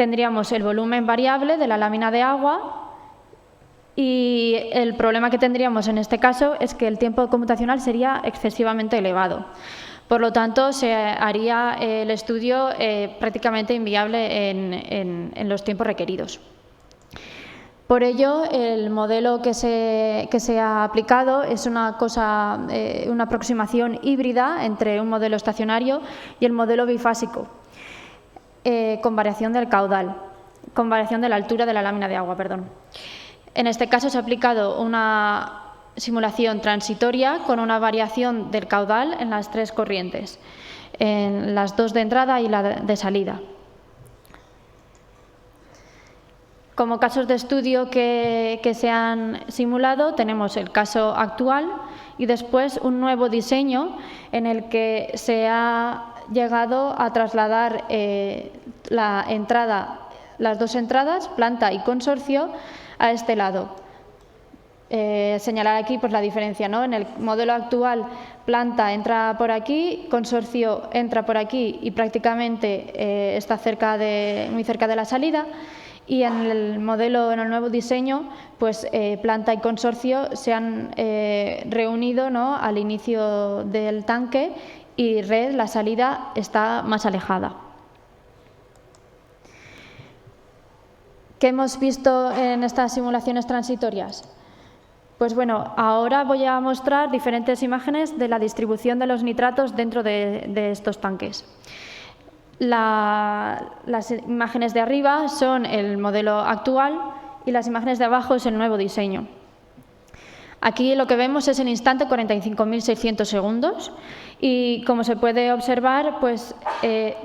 tendríamos el volumen variable de la lámina de agua y el problema que tendríamos en este caso es que el tiempo computacional sería excesivamente elevado. Por lo tanto, se haría el estudio prácticamente inviable en los tiempos requeridos. Por ello, el modelo que se ha aplicado es una aproximación híbrida entre un modelo estacionario y el modelo bifásico, con variación del caudal, con variación de la altura de la lámina de agua, perdón. En este caso se ha aplicado una simulación transitoria con una variación del caudal en las 3 corrientes, en las 2 de entrada y la de salida. Como casos de estudio que se han simulado, tenemos el caso actual y después un nuevo diseño en el que se ha llegado a trasladar las 2 entradas, planta y consorcio, a este lado. Señalar aquí pues, la diferencia, ¿no? En el modelo actual, planta entra por aquí, consorcio entra por aquí y prácticamente está muy cerca de la salida. Y en el nuevo diseño, pues planta y consorcio se han reunido, ¿no?, al inicio del tanque y red, la salida, está más alejada. ¿Qué hemos visto en estas simulaciones transitorias? Pues bueno, ahora voy a mostrar diferentes imágenes de la distribución de los nitratos dentro de estos tanques. Las imágenes de arriba son el modelo actual y las imágenes de abajo es el nuevo diseño. Aquí lo que vemos es el instante 45.600 segundos y como se puede observar, pues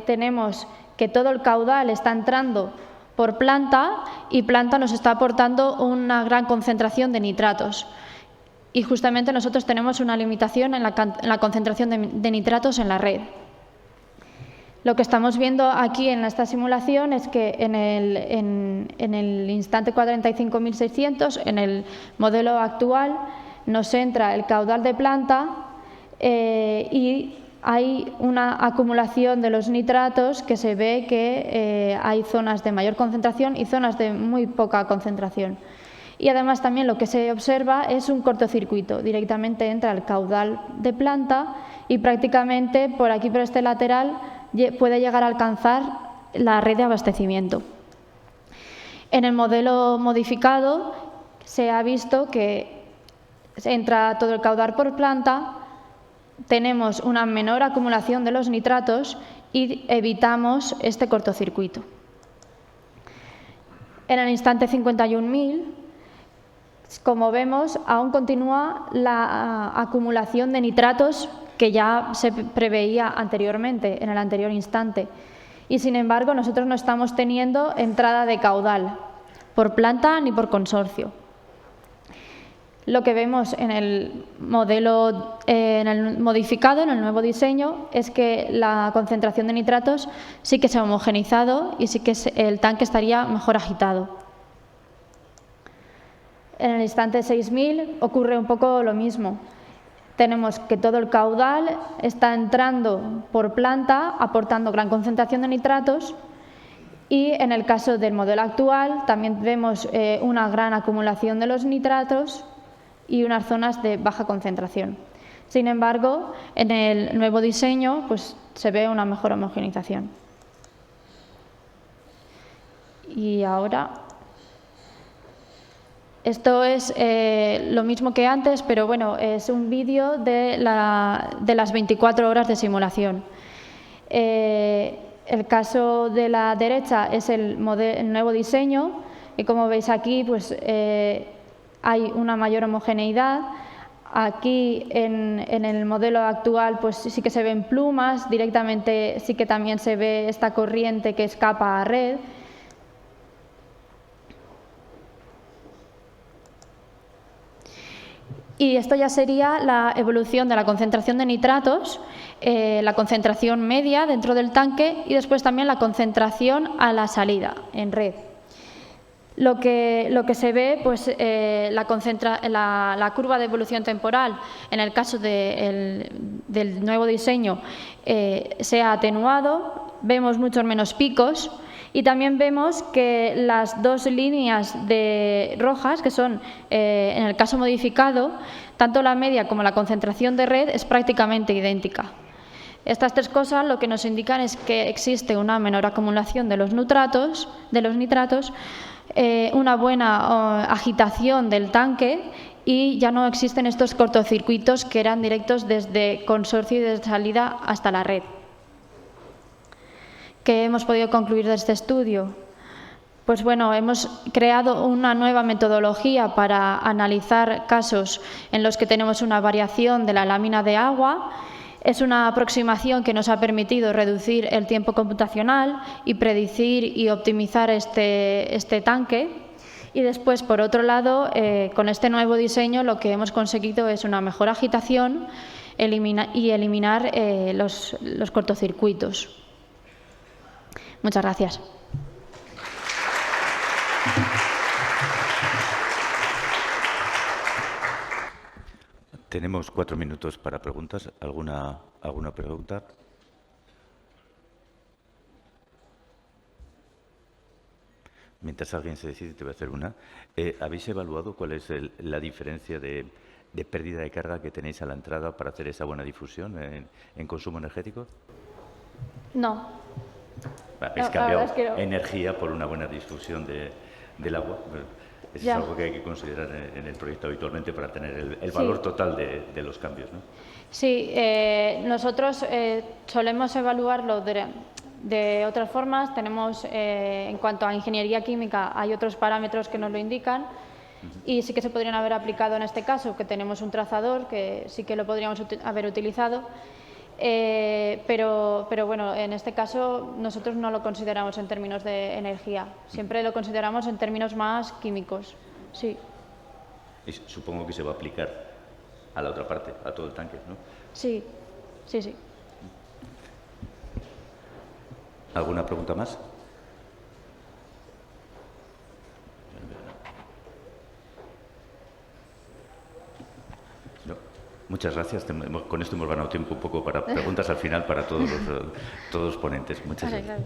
tenemos que todo el caudal está entrando por planta y planta nos está aportando una gran concentración de nitratos. Y justamente nosotros tenemos una limitación en la concentración de nitratos en la red. Lo que estamos viendo aquí en esta simulación es que en el instante 45.600, en el modelo actual, nos entra el caudal de planta y hay una acumulación de los nitratos que se ve que hay zonas de mayor concentración y zonas de muy poca concentración. Y además también lo que se observa es un cortocircuito. Directamente entra el caudal de planta y prácticamente por aquí, por este lateral, puede llegar a alcanzar la red de abastecimiento. En el modelo modificado se ha visto que entra todo el caudal por planta, tenemos una menor acumulación de los nitratos y evitamos este cortocircuito. En el instante 51.000, como vemos, aún continúa la acumulación de nitratos que ya se preveía anteriormente, en el anterior instante. Y sin embargo, nosotros no estamos teniendo entrada de caudal por planta ni por consorcio. Lo que vemos en el modelo modificado, en el nuevo diseño, es que la concentración de nitratos sí que se ha homogeneizado y sí que el tanque estaría mejor agitado. En el instante 6000 ocurre un poco lo mismo. Tenemos que todo el caudal está entrando por planta, aportando gran concentración de nitratos, y en el caso del modelo actual también vemos una gran acumulación de los nitratos y unas zonas de baja concentración. Sin embargo, en el nuevo diseño pues, se ve una mejor homogeneización. Y ahora, esto es lo mismo que antes, pero bueno, es un vídeo de las 24 horas de simulación. El caso de la derecha es el nuevo diseño y como veis aquí, pues hay una mayor homogeneidad. Aquí en el modelo actual pues sí que se ven plumas, directamente sí que también se ve esta corriente que escapa a red. Y esto ya sería la evolución de la concentración de nitratos, la concentración media dentro del tanque y después también la concentración a la salida en red. Lo que se ve, pues la curva de evolución temporal, en el caso del nuevo diseño, se ha atenuado, vemos muchos menos picos Y también vemos que las dos líneas rojas, que son en el caso modificado, tanto la media como la concentración de red es prácticamente idéntica. Estas tres cosas lo que nos indican es que existe una menor acumulación de los nitratos, una buena agitación del tanque y ya no existen estos cortocircuitos que eran directos desde consorcio y de salida hasta la red. ¿Qué hemos podido concluir de este estudio? Pues bueno, hemos creado una nueva metodología para analizar casos en los que tenemos una variación de la lámina de agua. Es una aproximación que nos ha permitido reducir el tiempo computacional y predecir y optimizar este tanque. Y después, por otro lado, con este nuevo diseño lo que hemos conseguido es una mejor agitación y eliminar los cortocircuitos. Muchas gracias. Tenemos 4 minutos para preguntas. ¿Alguna pregunta? Mientras alguien se decide, te voy a hacer una. ¿Habéis evaluado cuál es la diferencia de pérdida de carga que tenéis a la entrada para hacer esa buena difusión en consumo energético? No. Habéis cambiado energía por una buena difusión del agua. Eso es algo que hay que considerar en el proyecto habitualmente para tener el valor total de los cambios, ¿no? Sí, nosotros solemos evaluarlo de otras formas. Tenemos, en cuanto a ingeniería química, hay otros parámetros que nos lo indican y sí que se podrían haber aplicado en este caso, que tenemos un trazador que sí que lo podríamos haber utilizado. Pero bueno, en este caso nosotros no lo consideramos en términos de energía, siempre lo consideramos en términos más químicos. Sí. Y supongo que se va a aplicar a la otra parte, a todo el tanque, ¿no? Sí, sí, sí. ¿Alguna pregunta más? Muchas gracias. Con esto hemos ganado tiempo un poco para preguntas al final para todos los ponentes. Muchas gracias.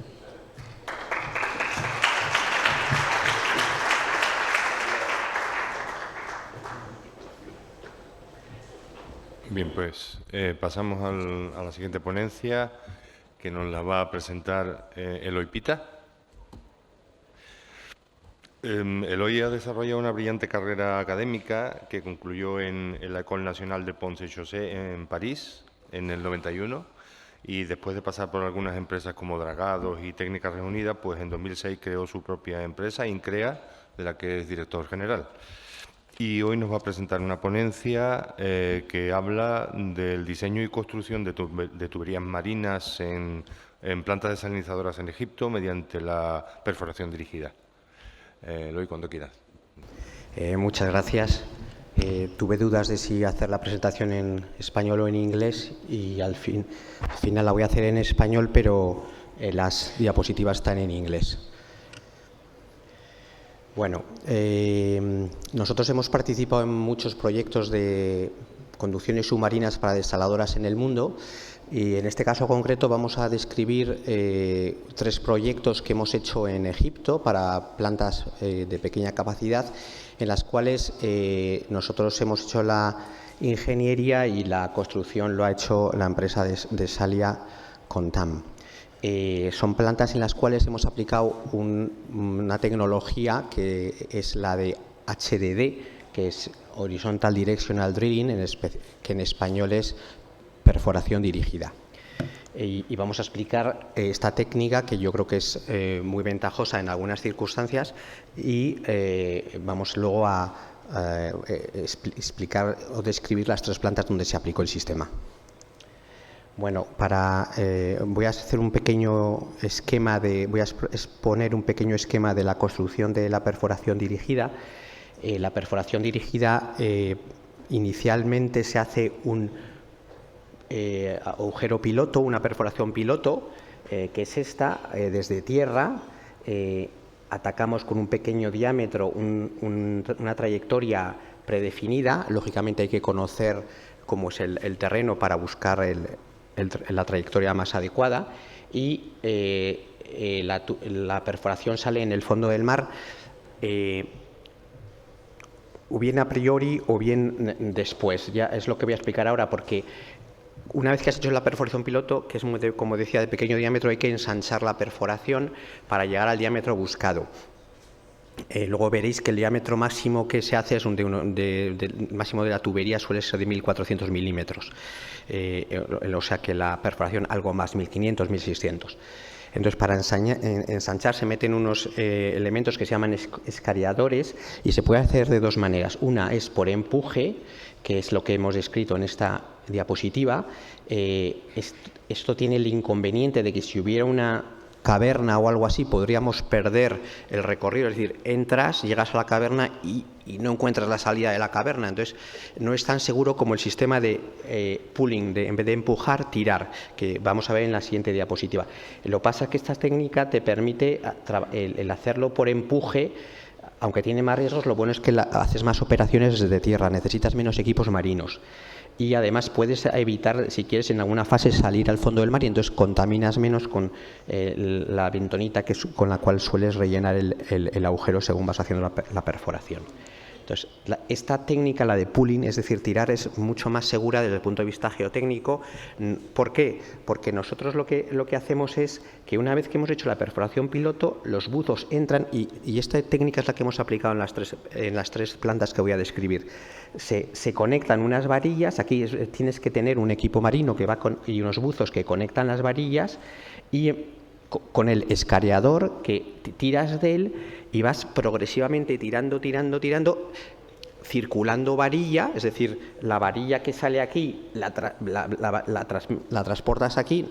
Bien, pues pasamos a la siguiente ponencia, que nos la va a presentar Eloy Pita. Eloy ha desarrollado una brillante carrera académica que concluyó en la École Nationale de Ponts et Chaussées en París en el 91 y después de pasar por algunas empresas como Dragados y Técnicas Reunidas, pues en 2006 creó su propia empresa, Increa, de la que es director general. Y hoy nos va a presentar una ponencia que habla del diseño y construcción de tuberías marinas en plantas desalinizadoras en Egipto mediante la perforación dirigida. Eloy, cuando quieras. Muchas gracias. Tuve dudas de si hacer la presentación en español o en inglés y al final la voy a hacer en español, pero las diapositivas están en inglés. Bueno, nosotros hemos participado en muchos proyectos de conducciones submarinas para desaladoras en el mundo. Y en este caso concreto vamos a describir 3 proyectos que hemos hecho en Egipto para plantas de pequeña capacidad, en las cuales nosotros hemos hecho la ingeniería y la construcción lo ha hecho la empresa de Salia Contam. Son plantas en las cuales hemos aplicado una tecnología que es la de HDD, que es Horizontal Directional Drilling, que en español es perforación dirigida. Y vamos a explicar esta técnica que yo creo que es muy ventajosa en algunas circunstancias y vamos luego a explicar o describir las 3 plantas donde se aplicó el sistema. Bueno, voy a hacer un pequeño esquema voy a exponer un pequeño esquema de la construcción de la perforación dirigida. La perforación dirigida inicialmente se hace un agujero piloto, una perforación piloto, que es esta, desde tierra, atacamos con un pequeño diámetro una trayectoria predefinida. Lógicamente hay que conocer cómo es el terreno para buscar la trayectoria más adecuada y la perforación sale en el fondo del mar, o bien a priori o bien después. Ya es lo que voy a explicar ahora, porque una vez que has hecho la perforación piloto, que es, como decía, de pequeño diámetro, hay que ensanchar la perforación para llegar al diámetro buscado. Luego veréis que el diámetro máximo que se hace es el máximo de la tubería suele ser de 1.400 milímetros, o sea que la perforación algo más, 1.500, 1.600. Entonces, para ensanchar se meten unos elementos que se llaman escariadores y se puede hacer de dos maneras. Una es por empuje, que es lo que hemos descrito en esta diapositiva. Esto tiene el inconveniente de que si hubiera una caverna o algo así, podríamos perder el recorrido, es decir, entras, llegas a la caverna y no encuentras la salida de la caverna. Entonces, no es tan seguro como el sistema de pulling, en vez de empujar, tirar, que vamos a ver en la siguiente diapositiva. Lo que pasa es que esta técnica te permite el hacerlo por empuje. Aunque tiene más riesgos, lo bueno es que haces más operaciones desde tierra, necesitas menos equipos marinos. Y además puedes evitar, si quieres, en alguna fase salir al fondo del mar y entonces contaminas menos con la bentonita con la cual sueles rellenar el agujero según vas haciendo la perforación. Entonces, esta técnica, la de pulling, es decir, tirar, es mucho más segura desde el punto de vista geotécnico. ¿Por qué? Porque nosotros lo que hacemos es que una vez que hemos hecho la perforación piloto, los buzos entran y esta técnica es la que hemos aplicado en las tres plantas que voy a describir. Se conectan unas varillas, aquí tienes que tener un equipo marino y unos buzos que conectan las varillas y con el escariador que tiras de él y vas progresivamente tirando, circulando varilla, es decir, la varilla que sale aquí la transportas aquí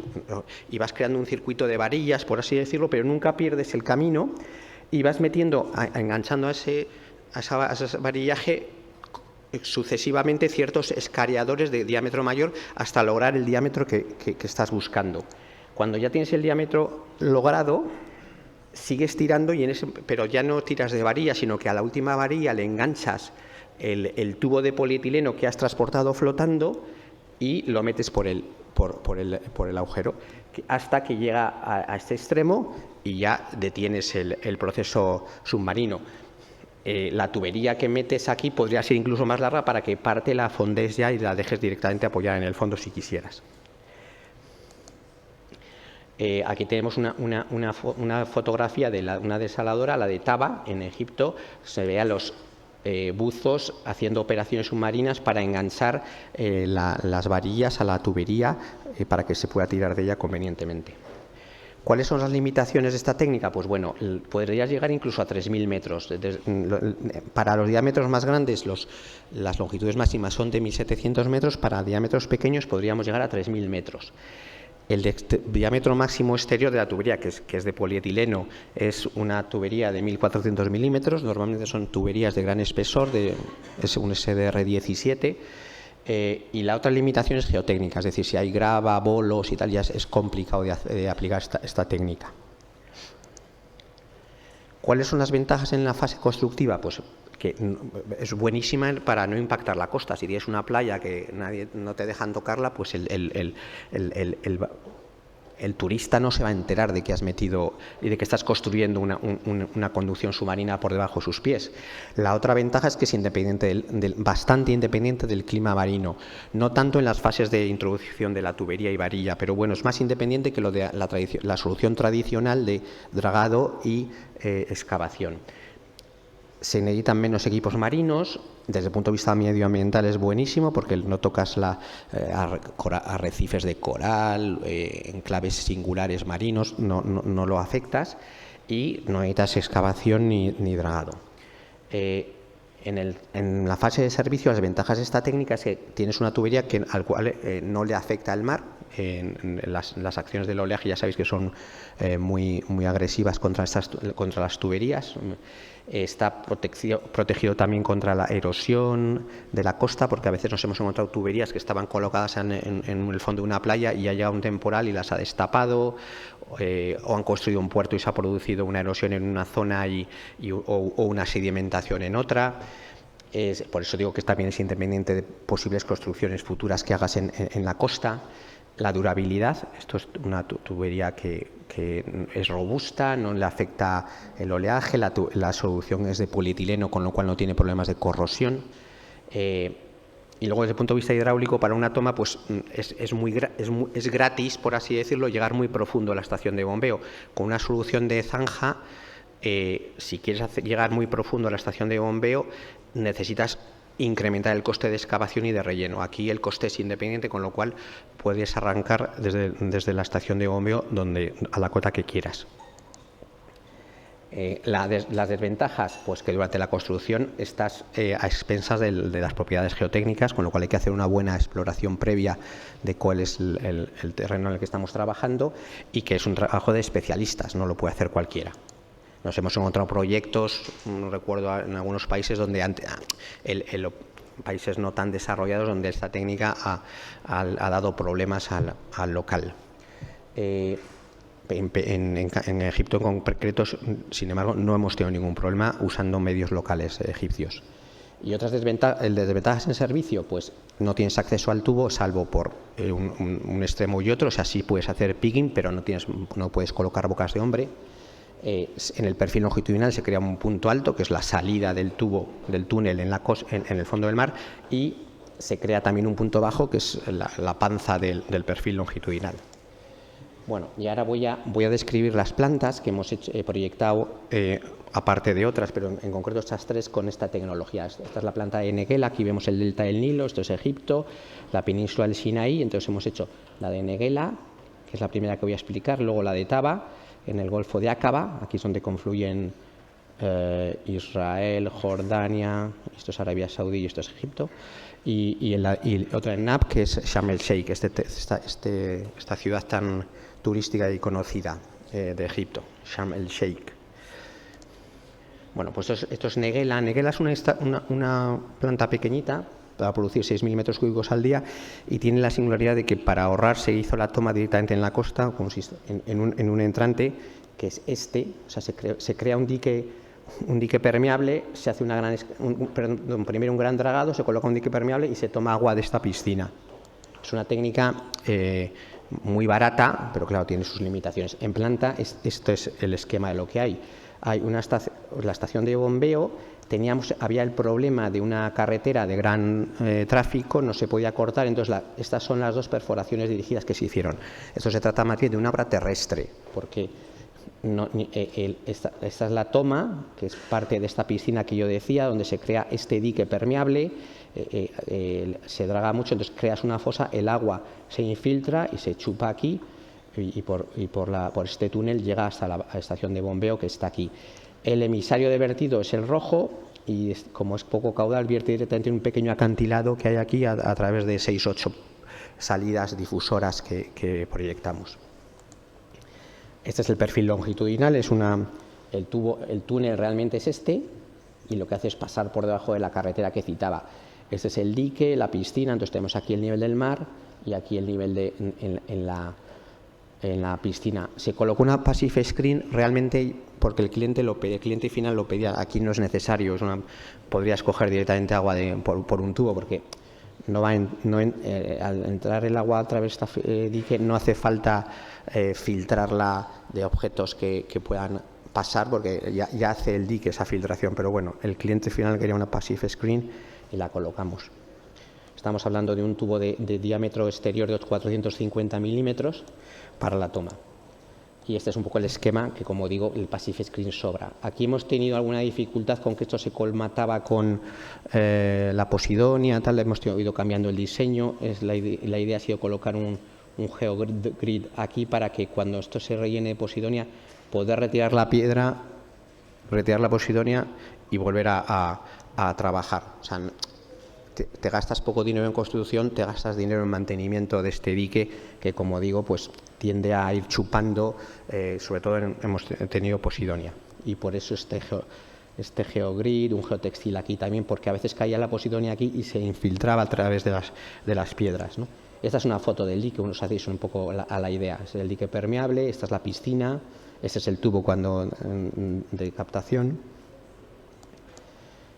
y vas creando un circuito de varillas, por así decirlo, pero nunca pierdes el camino y vas enganchando a ese varillaje sucesivamente ciertos escariadores de diámetro mayor hasta lograr el diámetro que estás buscando. Cuando ya tienes el diámetro logrado, sigues tirando, pero ya no tiras de varilla, sino que a la última varilla le enganchas el tubo de polietileno que has transportado flotando y lo metes por el agujero hasta que llega a este extremo y ya detienes el proceso submarino. La tubería que metes aquí podría ser incluso más larga para que parte la fondes ya y la dejes directamente apoyada en el fondo si quisieras. Aquí tenemos una fotografía de una desaladora, la de Taba, en Egipto. Se ve a los buzos haciendo operaciones submarinas para enganchar las varillas a la tubería para que se pueda tirar de ella convenientemente. ¿Cuáles son las limitaciones de esta técnica? Pues bueno, podrías llegar incluso a 3.000 metros. Para los diámetros más grandes, las longitudes máximas son de 1.700 metros. Para diámetros pequeños podríamos llegar a 3.000 metros. El diámetro máximo exterior de la tubería, que es de polietileno, es una tubería de 1.400 milímetros. Normalmente son tuberías de gran espesor, es un SDR 17. Y la otra limitación es geotécnica, es decir, si hay grava, bolos y tal, ya es complicado de aplicar esta técnica. ¿Cuáles son las ventajas en la fase constructiva? Pues que es buenísima para no impactar la costa. Si tienes una playa que no te dejan tocarla, pues el turista no se va a enterar de que has metido y de que estás construyendo una conducción submarina por debajo de sus pies. La otra ventaja es que es bastante independiente del clima marino, no tanto en las fases de introducción de la tubería y varilla, pero bueno, es más independiente que lo de la solución tradicional de dragado y excavación. Se necesitan menos equipos marinos. Desde el punto de vista medioambiental es buenísimo porque no tocas arrecifes de coral, enclaves singulares marinos, no lo afectas y no necesitas excavación ni dragado. En la fase de servicio, las ventajas de esta técnica es que tienes una tubería al cual no le afecta el mar. Las acciones del oleaje ya sabéis que son muy agresivas contra las tuberías. Está protegido también contra la erosión de la costa, porque a veces nos hemos encontrado tuberías que estaban colocadas en el fondo de una playa y ha llegado un temporal y las ha destapado, o han construido un puerto y se ha producido una erosión en una zona o una sedimentación en otra. Por eso digo que también es independiente de posibles construcciones futuras que hagas en la costa. La durabilidad, esto es una tubería que que es robusta, no le afecta el oleaje, la solución es de polietileno, con lo cual no tiene problemas de corrosión. Y luego, desde el punto de vista hidráulico, para una toma pues es gratis, por así decirlo, llegar muy profundo a la estación de bombeo. Con una solución de zanja, si quieres llegar muy profundo a la estación de bombeo, necesitas incrementar el coste de excavación y de relleno. Aquí el coste es independiente, con lo cual puedes arrancar desde la estación de bombeo a la cota que quieras. Las desventajas, pues que durante la construcción estás a expensas de las propiedades geotécnicas, con lo cual hay que hacer una buena exploración previa de cuál es el terreno en el que estamos trabajando, y que es un trabajo de especialistas, no lo puede hacer cualquiera. Nos hemos encontrado proyectos, no recuerdo, en algunos países donde países no tan desarrollados, donde esta técnica ha dado problemas al local. En Egipto en concreto, sin embargo, no hemos tenido ningún problema usando medios locales egipcios. Y otras desventajas en servicio, pues no tienes acceso al tubo salvo por un extremo y otro. O sea, sí puedes hacer pigging, pero no puedes colocar bocas de hombre. En el perfil longitudinal se crea un punto alto, que es la salida del tubo, del túnel en el fondo del mar, y se crea también un punto bajo, que es la panza del perfil longitudinal. Bueno, y ahora voy a describir las plantas que hemos proyectado, aparte de otras, pero en concreto estas tres con esta tecnología. Esta es la planta de Neguela, aquí vemos el delta del Nilo, esto es Egipto, la península del Sinaí. Entonces hemos hecho la de Neguela, que es la primera que voy a explicar, luego la de Taba, en el Golfo de Aqaba, aquí es donde confluyen Israel, Jordania, esto es Arabia Saudí y esto es Egipto, y otra en Nab, que es Sharm el Sheikh, esta ciudad tan turística y conocida de Egipto, Sharm el Sheikh. Bueno, pues esto es Neguela. Neguela es una planta pequeñita, para producir 6.000 metros cúbicos al día, y tiene la singularidad de que para ahorrar se hizo la toma directamente en la costa, en un entrante, que es o sea, se crea un dique permeable, se hace primero un gran dragado, se coloca un dique permeable y se toma agua de esta piscina. Es una técnica muy barata, pero claro, tiene sus limitaciones. En planta, esto es el esquema de lo que hay. Hay la estación de bombeo. Había el problema de una carretera de gran tráfico, no se podía cortar, entonces estas son las dos perforaciones dirigidas que se hicieron. Esto se trata más bien de una obra terrestre, porque esta es la toma, que es parte de esta piscina que yo decía, donde se crea este dique permeable, se draga mucho, entonces creas una fosa, el agua se infiltra y se chupa aquí, y por este túnel llega hasta la estación de bombeo, que está aquí. El emisario de vertido es el rojo, y como es poco caudal, vierte directamente en un pequeño acantilado que hay aquí a través de 6-8 salidas difusoras que proyectamos. Este es el perfil longitudinal, el túnel realmente es este, y lo que hace es pasar por debajo de la carretera que citaba. Este es el dique, la piscina, entonces tenemos aquí el nivel del mar y aquí el nivel en la piscina. Se colocó una passive screen realmente porque el cliente final lo pedía. Aquí no es necesario, podría escoger directamente agua por un tubo, porque al entrar el agua a través de este dique no hace falta filtrarla de objetos que puedan pasar, porque ya hace el dique esa filtración. Pero bueno, el cliente final quería una passive screen y la colocamos. Estamos hablando de un tubo de diámetro exterior de 450 milímetros para la toma. Y este es un poco el esquema, que como digo, el passive screen sobra. Aquí hemos tenido alguna dificultad con que esto se colmataba con la posidonia, hemos ido cambiando el diseño. La idea ha sido colocar un geogrid aquí para que cuando esto se rellene de posidonia, poder retirar la piedra, retirar la posidonia y volver a trabajar. O sea, te gastas poco dinero en construcción, te gastas dinero en mantenimiento de este dique, que como digo, pues tiende a ir chupando, sobre todo hemos tenido posidonia, y por eso este geogrid, un geotextil aquí también, porque a veces caía la posidonia aquí y se infiltraba a través de las piedras, ¿no? Esta es una foto del dique, unos hacéis un poco a la idea. Es el dique permeable, esta es la piscina, este es el tubo de captación.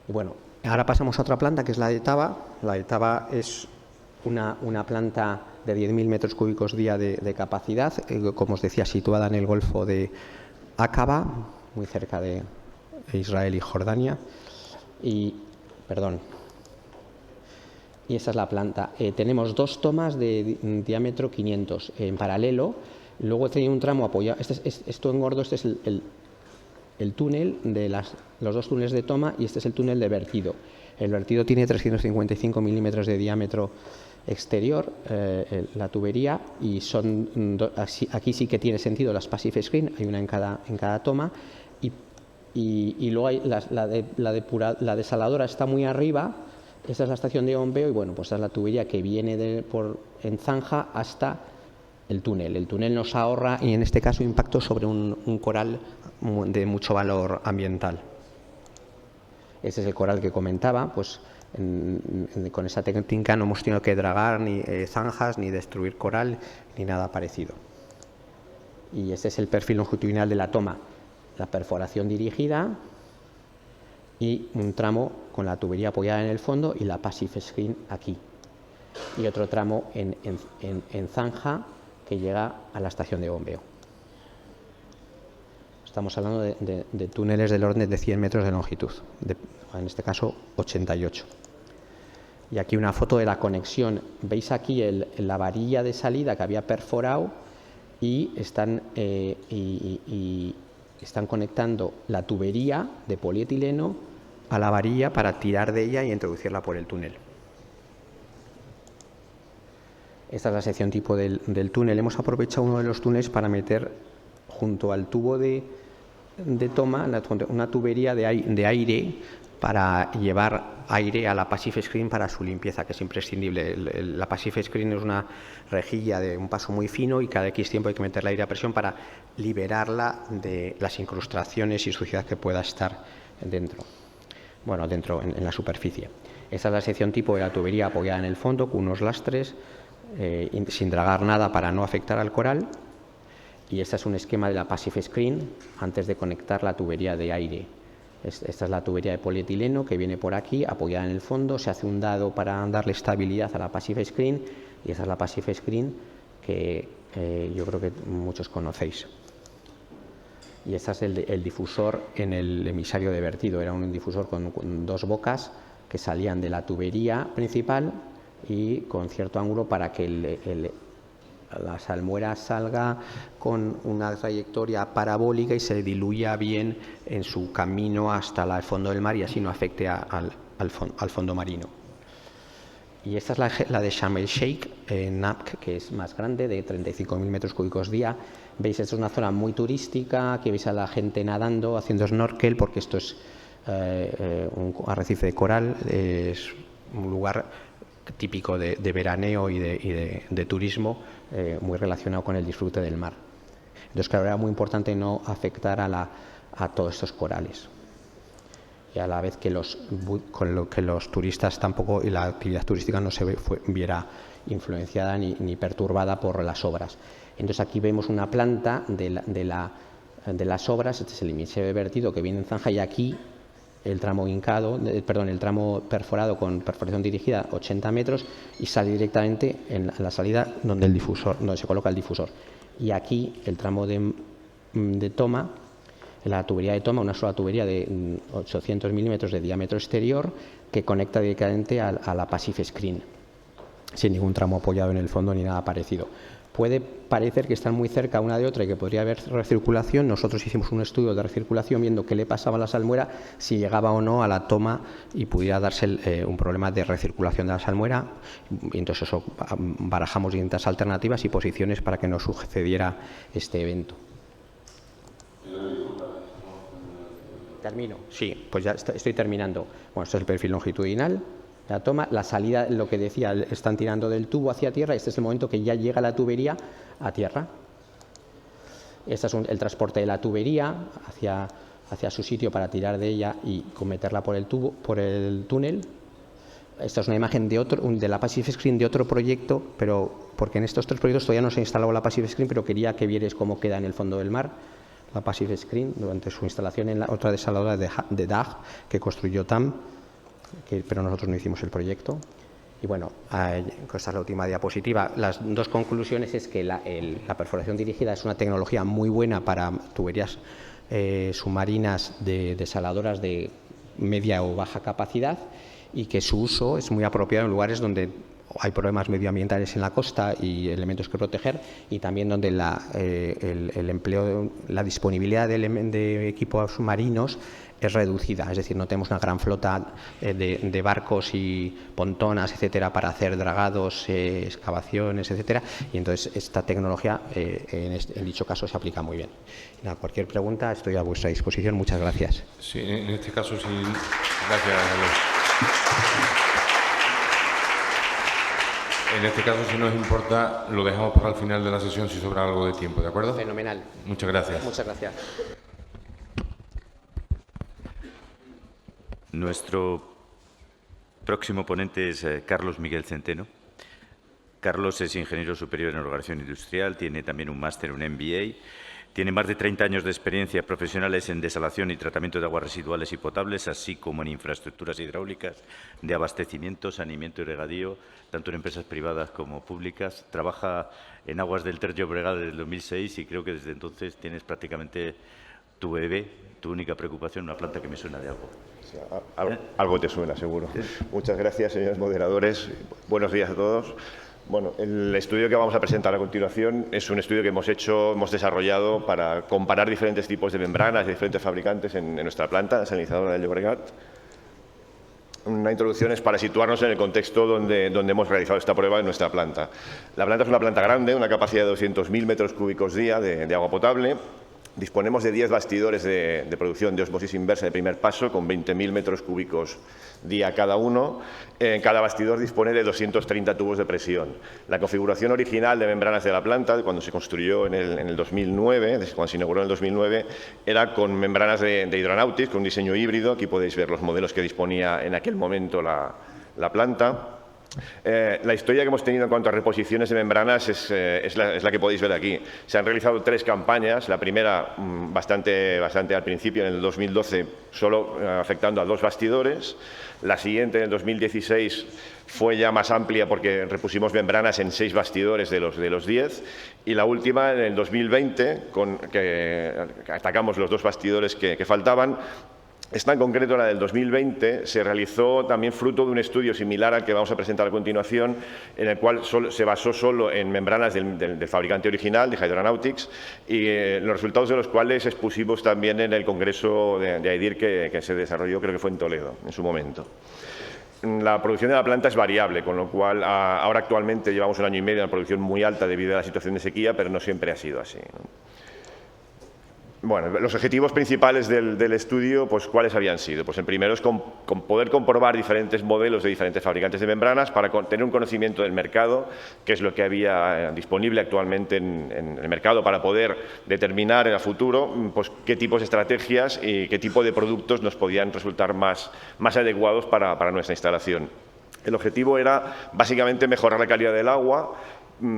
Y bueno, ahora pasamos a otra planta, que es la de Taba. La de Taba es una planta de 10.000 metros cúbicos día de capacidad, como os decía, situada en el Golfo de Aqaba, muy cerca de Israel y Jordania. Y esa es la planta. Tenemos 2 tomas de diámetro 500 en paralelo. Luego tenía un tramo apoyado. Esto engordo, este es el túnel de los 2 túneles de toma y este es el túnel de vertido. El vertido tiene 355 milímetros de diámetro exterior, la tubería, y aquí sí que tiene sentido las passive screen, hay una en cada toma, y luego hay la desaladora está muy arriba. Esta es la estación de bombeo y bueno, pues esta es la tubería que viene en zanja hasta el túnel. El túnel nos ahorra, y en este caso, impacto sobre un coral de mucho valor ambiental. Este es el coral que comentaba, pues con esa técnica no hemos tenido que dragar ni zanjas, ni destruir coral, ni nada parecido. Y este es el perfil longitudinal de la toma, la perforación dirigida y un tramo con la tubería apoyada en el fondo y la passive screen aquí. Y otro tramo en zanja que llega a la estación de bombeo. Estamos hablando de túneles del orden de 100 metros de longitud, en este caso 88. Y aquí una foto de la conexión. Veis aquí la varilla de salida que había perforado y están conectando la tubería de polietileno a la varilla para tirar de ella y introducirla por el túnel. Esta es la sección tipo del túnel. Hemos aprovechado uno de los túneles para meter junto al tubo de toma una tubería de aire para llevar aire a la passive screen para su limpieza, que es imprescindible. La passive screen es una rejilla de un paso muy fino y cada X tiempo hay que meterle aire a presión para liberarla de las incrustaciones y suciedad que pueda estar dentro en la superficie. Esta es la sección tipo de la tubería apoyada en el fondo con unos lastres sin dragar nada para no afectar al coral. Y este es un esquema de la passive screen antes de conectar la tubería de aire. Esta es la tubería de polietileno que viene por aquí, apoyada en el fondo. Se hace un dado para darle estabilidad a la passive screen y esta es la passive screen que yo creo que muchos conocéis. Y este es el difusor en el emisario de vertido. Era un difusor con 2 bocas que salían de la tubería principal y con cierto ángulo para que la salmuera salga con una trayectoria parabólica y se diluya bien en su camino hasta el fondo del mar y así no afecte al fondo marino. Y esta es la de Sharm el Sheikh, NAPC, que es más grande, de 35.000 metros cúbicos día. Veis, esto es una zona muy turística, que veis a la gente nadando, haciendo snorkel, porque esto es un arrecife de coral, es un lugar típico de veraneo y de turismo, muy relacionado con el disfrute del mar. Entonces, claro, era muy importante no afectar a todos estos corales. Y a la vez que los turistas tampoco, y la actividad turística no se viera influenciada ni perturbada por las obras. Entonces aquí vemos una planta de las obras. Este es el emisario de vertido que viene en zanja y aquí el tramo el tramo perforado con perforación dirigida 80 metros y sale directamente en la salida donde se coloca el difusor. Y aquí el tramo de toma, la tubería de toma, una sola tubería de 800 milímetros de diámetro exterior que conecta directamente a la passive screen, sin ningún tramo apoyado en el fondo ni nada parecido. Puede parecer que están muy cerca una de otra y que podría haber recirculación. Nosotros hicimos un estudio de recirculación viendo qué le pasaba a la salmuera, si llegaba o no a la toma y pudiera darse un problema de recirculación de la salmuera. Y entonces barajamos distintas alternativas y posiciones para que no sucediera este evento. ¿Termino? Sí, pues ya estoy terminando. Bueno, esto es el perfil longitudinal. La toma, la salida, lo que decía, están tirando del tubo hacia tierra. Este es el momento que ya llega la tubería a tierra. Este es el transporte de la tubería hacia su sitio para tirar de ella y meterla por el túnel. Esta es una imagen de la passive screen de otro proyecto, pero porque en estos 3 proyectos todavía no se ha instalado la passive screen, pero quería que vierais cómo queda en el fondo del mar la passive screen durante su instalación en la otra desaladora de DAG que construyó TAM. Pero nosotros no hicimos el proyecto. Y bueno, esta es la última diapositiva. Las dos conclusiones es que la perforación dirigida es una tecnología muy buena para tuberías submarinas desaladoras de media o baja capacidad y que su uso es muy apropiado en lugares donde hay problemas medioambientales en la costa y elementos que proteger, y también donde el empleo, la disponibilidad de equipos submarinos es reducida, es decir, no tenemos una gran flota de barcos y pontonas, etcétera, para hacer dragados, excavaciones, etcétera, y entonces esta tecnología en dicho caso se aplica muy bien. Nada, cualquier pregunta estoy a vuestra disposición. Muchas gracias. Sí, en este caso sí. Gracias. En este caso, si nos importa, lo dejamos para el final de la sesión si sobra algo de tiempo, ¿de acuerdo? Fenomenal. Muchas gracias. Muchas gracias. Nuestro próximo ponente es Carlos Miguel Centeno. Carlos es ingeniero superior en organización industrial, tiene también un máster, un MBA, tiene más de 30 años de experiencia profesionales en desalación y tratamiento de aguas residuales y potables, así como en infraestructuras hidráulicas de abastecimiento, saneamiento y regadío, tanto en empresas privadas como públicas. Trabaja en aguas del Ter Llobregat desde el 2006 y creo que desde entonces tienes prácticamente tu bebé, tu única preocupación, una planta que me suena de algo. Sí, algo te suena, seguro. Muchas gracias, señores moderadores. Buenos días a todos. Bueno, el estudio que vamos a presentar a continuación es un estudio que hemos desarrollado para comparar diferentes tipos de membranas de diferentes fabricantes en nuestra planta, la desalinizadora del Llobregat. Una introducción es para situarnos en el contexto donde hemos realizado esta prueba en nuestra planta. La planta es una planta grande, una capacidad de 200.000 metros cúbicos día de agua potable. Disponemos de 10 bastidores de producción de ósmosis inversa de primer paso, con 20.000 metros cúbicos día cada uno. Cada bastidor dispone de 230 tubos de presión. La configuración original de membranas de la planta, cuando se construyó en el 2009, cuando se inauguró en el 2009, era con membranas de Hydronautics, con un diseño híbrido. Aquí podéis ver los modelos que disponía en aquel momento la planta. La historia que hemos tenido en cuanto a reposiciones de membranas es la que podéis ver aquí. Se han realizado 3 campañas, la primera bastante al principio, en el 2012, solo afectando a 2 bastidores. La siguiente, en el 2016, fue ya más amplia porque repusimos membranas en 6 bastidores de los 10. Y la última, en el 2020, que atacamos los 2 bastidores que faltaban. Esta en concreto, la del 2020, se realizó también fruto de un estudio similar al que vamos a presentar a continuación, en el cual se basó solo en membranas del fabricante original, de Hydronautics, y los resultados de los cuales expusimos también en el congreso de AIDIR que se desarrolló, creo que fue en Toledo, en su momento. La producción de la planta es variable, con lo cual ahora actualmente llevamos 1 año y medio en una producción muy alta debido a la situación de sequía, pero no siempre ha sido así, ¿no? Bueno, los objetivos principales del estudio, pues ¿cuáles habían sido? Pues el primero es poder comprobar diferentes modelos de diferentes fabricantes de membranas para tener un conocimiento del mercado, que es lo que había disponible actualmente en el mercado, para poder determinar en el futuro pues, qué tipos de estrategias y qué tipo de productos nos podían resultar más adecuados para nuestra instalación. El objetivo era básicamente mejorar la calidad del agua,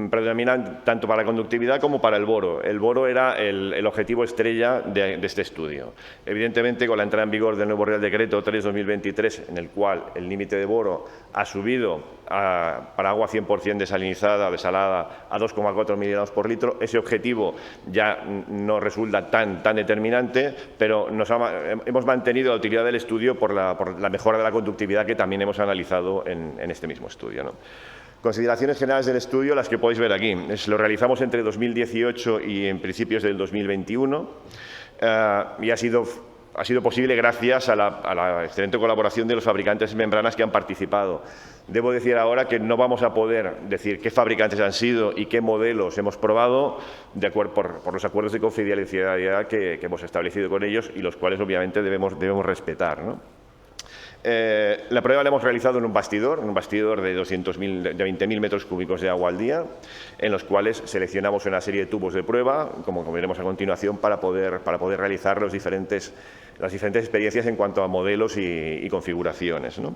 predominan tanto para la conductividad como para el boro. El boro era el objetivo estrella de este estudio. Evidentemente, con la entrada en vigor del nuevo Real Decreto 3/2023, en el cual el límite de boro ha subido para agua 100% desalinizada o desalada a 2,4 miligramos por litro, ese objetivo ya no resulta tan determinante, pero hemos mantenido la utilidad del estudio por la mejora de la conductividad que también hemos analizado en este mismo estudio, ¿no? Consideraciones generales del estudio, las que podéis ver aquí. Lo realizamos entre 2018 y en principios del 2021 y ha sido posible gracias a la excelente colaboración de los fabricantes de membranas que han participado. Debo decir ahora que no vamos a poder decir qué fabricantes han sido y qué modelos hemos probado por los acuerdos de confidencialidad que hemos establecido con ellos y los cuales obviamente debemos respetar, ¿no? La prueba la hemos realizado en un bastidor de 20.000 metros cúbicos de agua al día, en los cuales seleccionamos una serie de tubos de prueba, como veremos a continuación, para poder realizar las diferentes experiencias en cuanto a modelos y configuraciones, ¿no?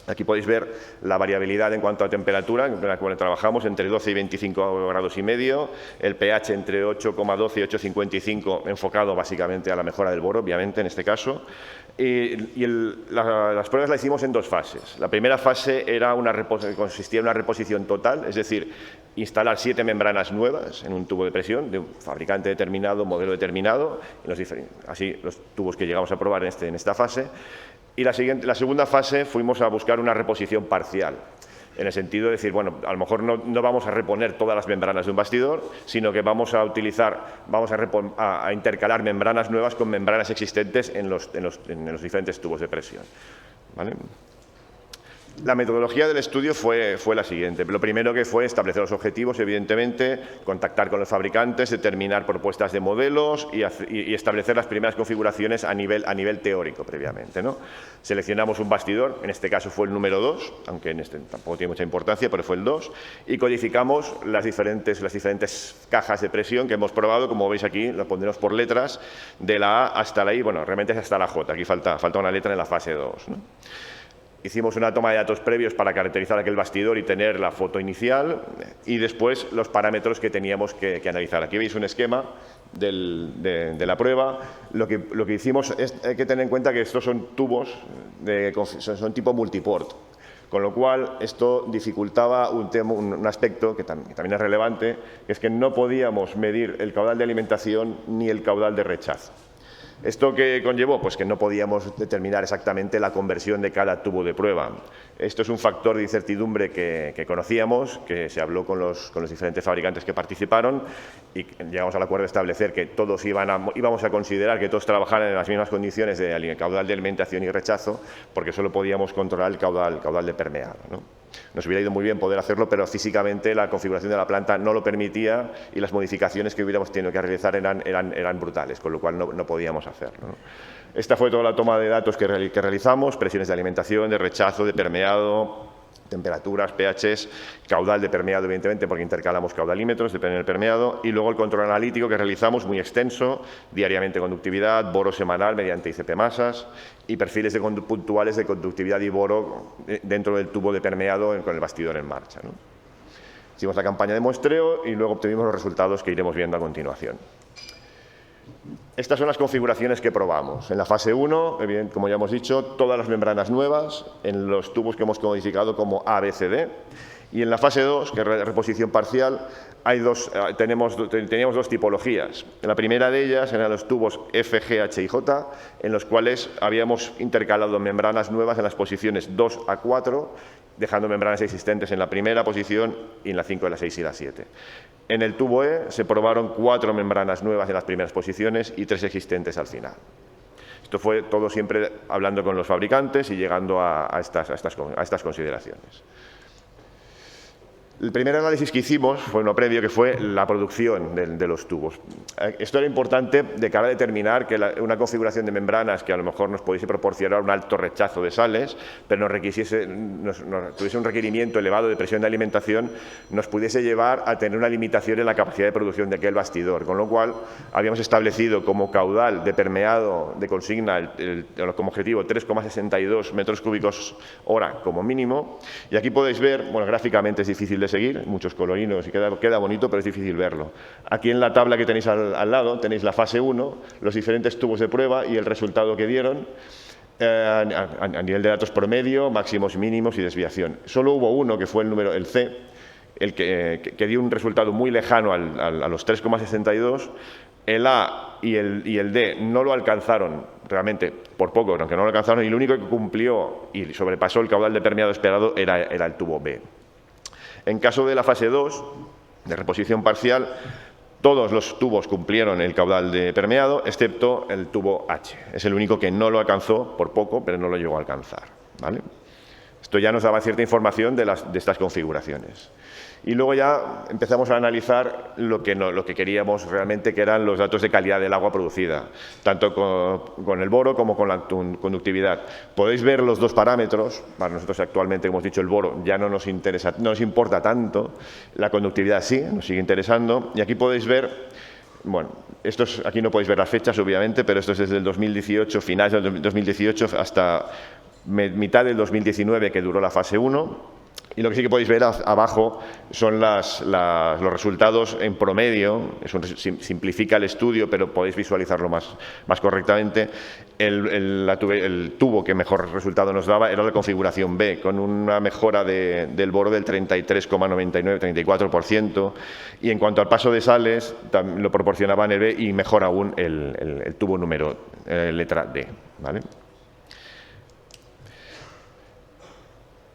Aquí podéis ver la variabilidad en cuanto a temperatura, en la cual trabajamos entre 12 y 25 grados y medio, el pH entre 8,12 y 8,55, enfocado básicamente a la mejora del boro, obviamente, en este caso. Las pruebas las hicimos en dos fases. La primera fase consistía en una reposición total, es decir, instalar 7 membranas nuevas en un tubo de presión de un fabricante determinado, modelo determinado, así los tubos que llegamos a probar en esta fase. Y la segunda fase fuimos a buscar una reposición parcial, en el sentido de decir, bueno, a lo mejor no vamos a reponer todas las membranas de un bastidor, sino que vamos a intercalar membranas nuevas con membranas existentes en los diferentes tubos de presión, ¿vale? La metodología del estudio fue la siguiente. Lo primero que fue establecer los objetivos, evidentemente, contactar con los fabricantes, determinar propuestas de modelos y establecer las primeras configuraciones a nivel teórico previamente, ¿no? Seleccionamos un bastidor, en este caso fue el número 2, aunque en este tampoco tiene mucha importancia, pero fue el 2, y codificamos las diferentes cajas de presión que hemos probado, como veis aquí, lo pondremos por letras, de la A hasta la I, bueno, realmente es hasta la J, aquí falta una letra en la fase 2, ¿no? Hicimos una toma de datos previos para caracterizar aquel bastidor y tener la foto inicial y después los parámetros que teníamos que analizar. Aquí veis un esquema de la prueba. Lo que hicimos hay que tener en cuenta que estos son tubos, son tipo multiport, con lo cual esto dificultaba un aspecto que también es relevante, que es que no podíamos medir el caudal de alimentación ni el caudal de rechazo. ¿Esto qué conllevó? Pues que no podíamos determinar exactamente la conversión de cada tubo de prueba. Esto es un factor de incertidumbre que conocíamos, que se habló con los diferentes fabricantes que participaron y llegamos al acuerdo de establecer que todos íbamos a considerar que todos trabajaran en las mismas condiciones de caudal de alimentación y rechazo, porque solo podíamos controlar el caudal de permeado, ¿no? Nos hubiera ido muy bien poder hacerlo, pero físicamente la configuración de la planta no lo permitía y las modificaciones que hubiéramos tenido que realizar eran brutales, con lo cual no podíamos hacerlo, ¿no? Esta fue toda la toma de datos que realizamos, presiones de alimentación, de rechazo, de permeado, temperaturas, pHs, caudal de permeado, evidentemente, porque intercalamos caudalímetros, depende del permeado, y luego el control analítico que realizamos, muy extenso, diariamente conductividad, boro semanal mediante ICP masas y perfiles puntuales de conductividad y boro dentro del tubo de permeado con el bastidor en marcha, ¿no? Hicimos la campaña de muestreo y luego obtuvimos los resultados que iremos viendo a continuación. Estas son las configuraciones que probamos. En la fase 1, como ya hemos dicho, todas las membranas nuevas en los tubos que hemos codificado como A, B, C, D. Y en la fase 2, que es reposición parcial, teníamos dos tipologías. La primera de ellas eran los tubos F, G, H y J, en los cuales habíamos intercalado membranas nuevas en las posiciones 2 a 4, dejando membranas existentes en la primera posición y en la 5, la 6 y la 7. En el tubo E se probaron 4 membranas nuevas en las primeras posiciones y 3 existentes al final. Esto fue todo siempre hablando con los fabricantes y llegando a estas consideraciones. El primer análisis que hicimos fue uno previo, que fue la producción de los tubos. Esto era importante de cara a determinar que una configuración de membranas que a lo mejor nos pudiese proporcionar un alto rechazo de sales, pero tuviese un requerimiento elevado de presión de alimentación, nos pudiese llevar a tener una limitación en la capacidad de producción de aquel bastidor. Con lo cual, habíamos establecido como caudal de permeado de consigna como objetivo 3,62 metros cúbicos hora como mínimo. Y aquí podéis ver, bueno, gráficamente es difícil de seguir, muchos colorinos y queda bonito, pero es difícil verlo. Aquí en la tabla que tenéis al lado tenéis la fase 1, los diferentes tubos de prueba y el resultado que dieron a nivel de datos promedio, máximos y mínimos y desviación. Solo hubo uno, que fue el C, el que dio un resultado muy lejano a los 3,62. El A y el D no lo alcanzaron realmente por poco, aunque no lo alcanzaron, y lo único que cumplió y sobrepasó el caudal de permeado esperado era el tubo B. En caso de la fase 2, de reposición parcial, todos los tubos cumplieron el caudal de permeado, excepto el tubo H. Es el único que no lo alcanzó, por poco, pero no lo llegó a alcanzar, ¿vale? Esto ya nos daba cierta información de estas configuraciones. Y luego ya empezamos a analizar lo que queríamos realmente, que eran los datos de calidad del agua producida, tanto con el boro como con la conductividad. Podéis ver los dos parámetros. Para nosotros actualmente, hemos dicho, el boro ya no nos interesa, no nos importa tanto. La conductividad sí, nos sigue interesando. Y aquí podéis ver, bueno, aquí no podéis ver las fechas, obviamente, pero esto es desde el 2018, finales del 2018, hasta mitad del 2019, que duró la fase 1. Y lo que sí que podéis ver abajo son los resultados en promedio. Eso simplifica el estudio, pero podéis visualizarlo más correctamente. El tubo que mejor resultado nos daba era la configuración B, con una mejora del boro del 33,99-34%. Y en cuanto al paso de sales, lo proporcionaba en el B y mejor aún el tubo número letra D, ¿vale?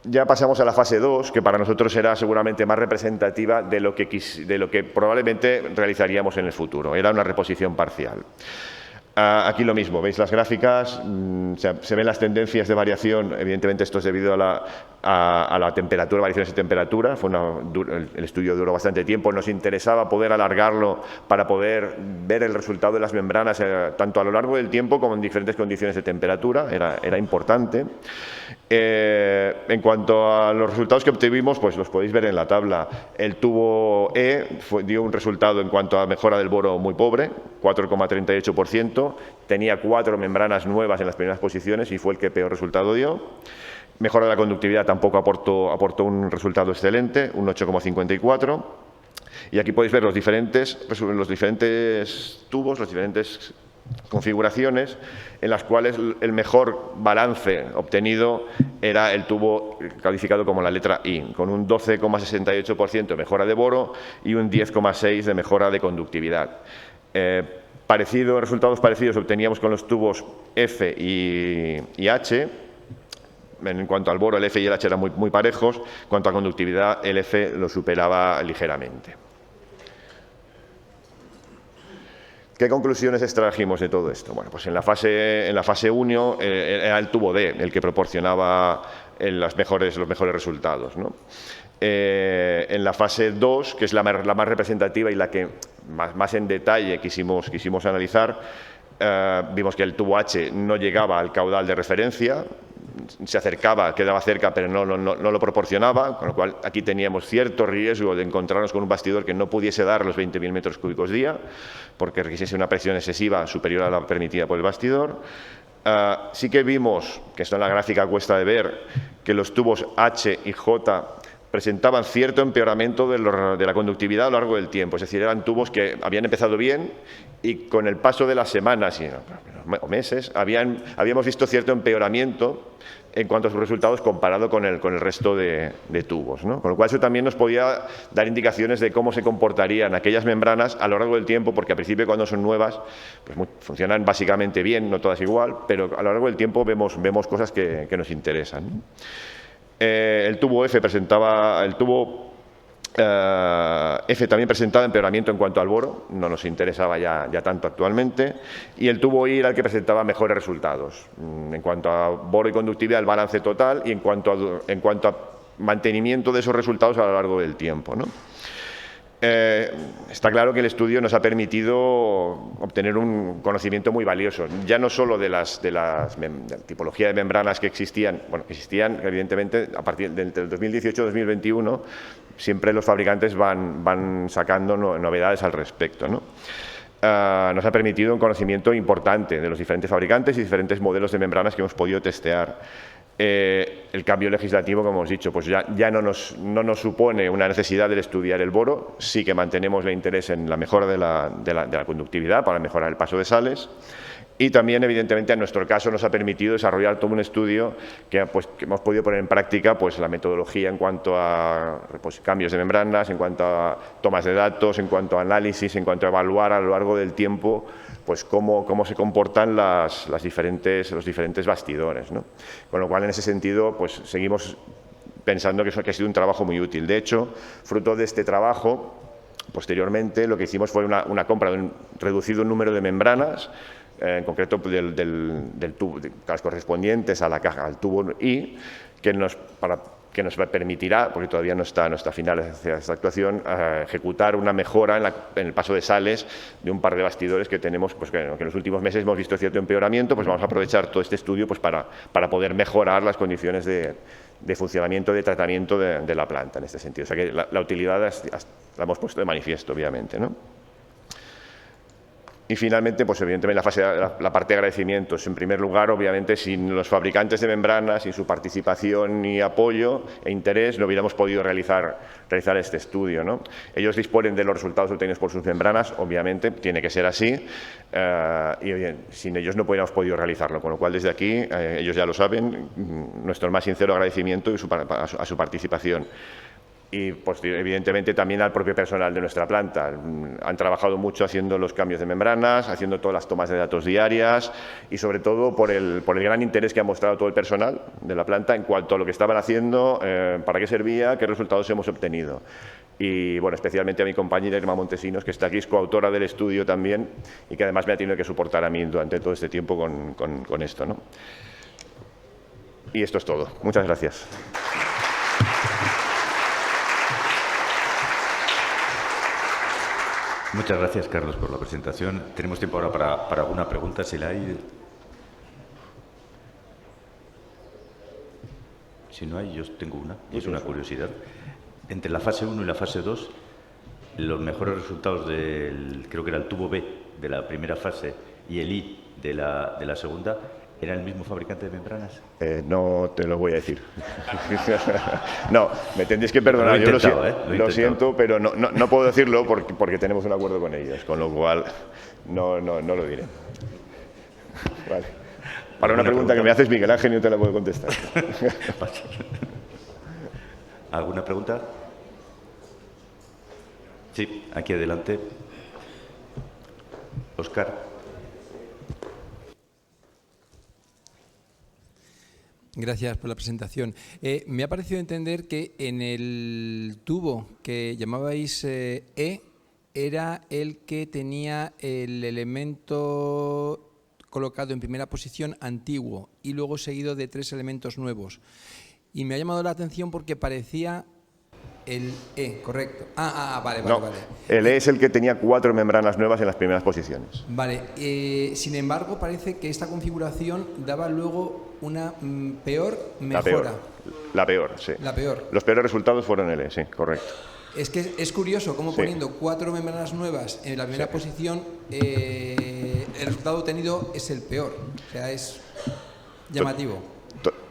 Ya pasamos a la fase 2, que para nosotros será seguramente más representativa de lo que probablemente realizaríamos en el futuro. Era una reposición parcial. Aquí lo mismo, veis las gráficas, se ven las tendencias de variación. Evidentemente esto es debido a la temperatura, variaciones de temperatura. El estudio duró bastante tiempo, nos interesaba poder alargarlo para poder ver el resultado de las membranas tanto a lo largo del tiempo como en diferentes condiciones de temperatura, era importante. En cuanto a los resultados que obtuvimos, pues los podéis ver en la tabla. El tubo E dio un resultado en cuanto a mejora del boro muy pobre, 4,38%. Tenía 4 membranas nuevas en las primeras posiciones y fue el que peor resultado dio. Mejora de la conductividad tampoco aportó un resultado excelente, un 8,54%. Y aquí podéis ver los diferentes tubos, las diferentes configuraciones en las cuales el mejor balance obtenido era el tubo calificado como la letra I, con un 12,68% de mejora de boro y un 10,6% de mejora de conductividad. Resultados parecidos obteníamos con los tubos F y H. En cuanto al boro, el F y el H eran muy parejos. En cuanto a conductividad, el F lo superaba ligeramente. ¿Qué conclusiones extrajimos de todo esto? Bueno, pues en la fase 1 era el tubo D el que proporcionaba los mejores resultados, ¿no? En la fase 2, que es la más representativa y la que más en detalle quisimos analizar, vimos que el tubo H no llegaba al caudal de referencia, se acercaba, quedaba cerca, pero no lo proporcionaba, con lo cual aquí teníamos cierto riesgo de encontrarnos con un bastidor que no pudiese dar los 20.000 metros cúbicos día, porque requisiese una presión excesiva superior a la permitida por el bastidor. Sí que vimos, que esto en la gráfica cuesta de ver, que los tubos H y J presentaban cierto empeoramiento de la conductividad a lo largo del tiempo. Es decir, eran tubos que habían empezado bien y con el paso de las semanas o meses habíamos visto cierto empeoramiento en cuanto a sus resultados comparado con el resto de tubos, ¿no? Con lo cual eso también nos podía dar indicaciones de cómo se comportarían aquellas membranas a lo largo del tiempo, porque al principio cuando son nuevas pues funcionan básicamente bien, no todas igual, pero a lo largo del tiempo vemos cosas que nos interesan, ¿no? El tubo F F también presentaba empeoramiento en cuanto al boro, no nos interesaba ya tanto actualmente, y el tubo I era el que presentaba mejores resultados en cuanto a boro y conductividad, el balance total, y en cuanto a mantenimiento de esos resultados a lo largo del tiempo, ¿no? Está claro que el estudio nos ha permitido obtener un conocimiento muy valioso, ya no solo de la tipología de membranas que existían, evidentemente a partir del 2018-2021 siempre los fabricantes van sacando novedades al respecto, ¿no? Nos ha permitido un conocimiento importante de los diferentes fabricantes y diferentes modelos de membranas que hemos podido testear. El cambio legislativo, como hemos dicho, pues ya no nos supone una necesidad de estudiar el boro, sí que mantenemos el interés en la mejora de la conductividad para mejorar el paso de sales, y también, evidentemente, en nuestro caso nos ha permitido desarrollar todo un estudio que hemos podido poner en práctica pues, la metodología en cuanto a cambios de membranas, en cuanto a tomas de datos, en cuanto a análisis, en cuanto a evaluar a lo largo del tiempo pues cómo se comportan los diferentes bastidores, ¿no? Con lo cual, en ese sentido, pues seguimos pensando que ha sido un trabajo muy útil. De hecho, fruto de este trabajo, posteriormente lo que hicimos fue una compra de un reducido número de membranas, en concreto del tubo, las correspondientes a la caja, al tubo I, que nos permitirá, porque todavía no está final hacia esta actuación, ejecutar una mejora en el paso de sales de un par de bastidores que tenemos, pues que en los últimos meses hemos visto cierto empeoramiento, pues vamos a aprovechar todo este estudio pues para poder mejorar las condiciones de funcionamiento, de tratamiento de la planta en este sentido. O sea que la utilidad la hemos puesto de manifiesto, obviamente, ¿no? Y finalmente, pues evidentemente la parte de agradecimientos. En primer lugar, obviamente, sin los fabricantes de membranas, sin su participación y apoyo e interés, no hubiéramos podido realizar este estudio, ¿no? Ellos disponen de los resultados obtenidos por sus membranas, obviamente, tiene que ser así, y bien, sin ellos no hubiéramos podido realizarlo. Con lo cual, desde aquí, ellos ya lo saben, nuestro más sincero agradecimiento a su participación. Y, pues, evidentemente, también al propio personal de nuestra planta. Han trabajado mucho haciendo los cambios de membranas, haciendo todas las tomas de datos diarias y, sobre todo, por el gran interés que ha mostrado todo el personal de la planta en cuanto a lo que estaban haciendo, para qué servía, qué resultados hemos obtenido. Y, bueno, especialmente a mi compañera Irma Montesinos, que está aquí, es coautora del estudio también y que además me ha tenido que soportar a mí durante todo este tiempo con esto, ¿no? Y esto es todo. Muchas gracias. Muchas gracias, Carlos, por la presentación. Tenemos tiempo ahora para alguna pregunta, si la hay. Si no hay, yo tengo una, y es una curiosidad. Entre la fase 1 y la fase 2, los mejores resultados creo que era el tubo B de la primera fase y el I de la segunda, ¿era el mismo fabricante de membranas? No te lo voy a decir. No, me tendréis que perdonar. Lo Yo lo siento, pero no puedo decirlo porque tenemos un acuerdo con ellos, con lo cual no lo diré. Vale. Para una pregunta que me haces, Miguel Ángel, no te la puedo contestar. ¿Alguna pregunta? Sí, aquí adelante. Óscar. Gracias por la presentación. Me ha parecido entender que en el tubo que llamabais E era el que tenía el elemento colocado en primera posición antiguo y luego seguido de 3 elementos nuevos. Y me ha llamado la atención porque parecía el E, correcto. Vale. El E es el que tenía 4 membranas nuevas en las primeras posiciones. Vale. Sin embargo, parece que esta configuración daba luego una peor mejora. La peor, sí. La peor. Los peores resultados fueron el E, sí, correcto. Es que es curioso cómo poniendo 4 membranas nuevas en la primera posición, el resultado obtenido es el peor. O sea, es llamativo.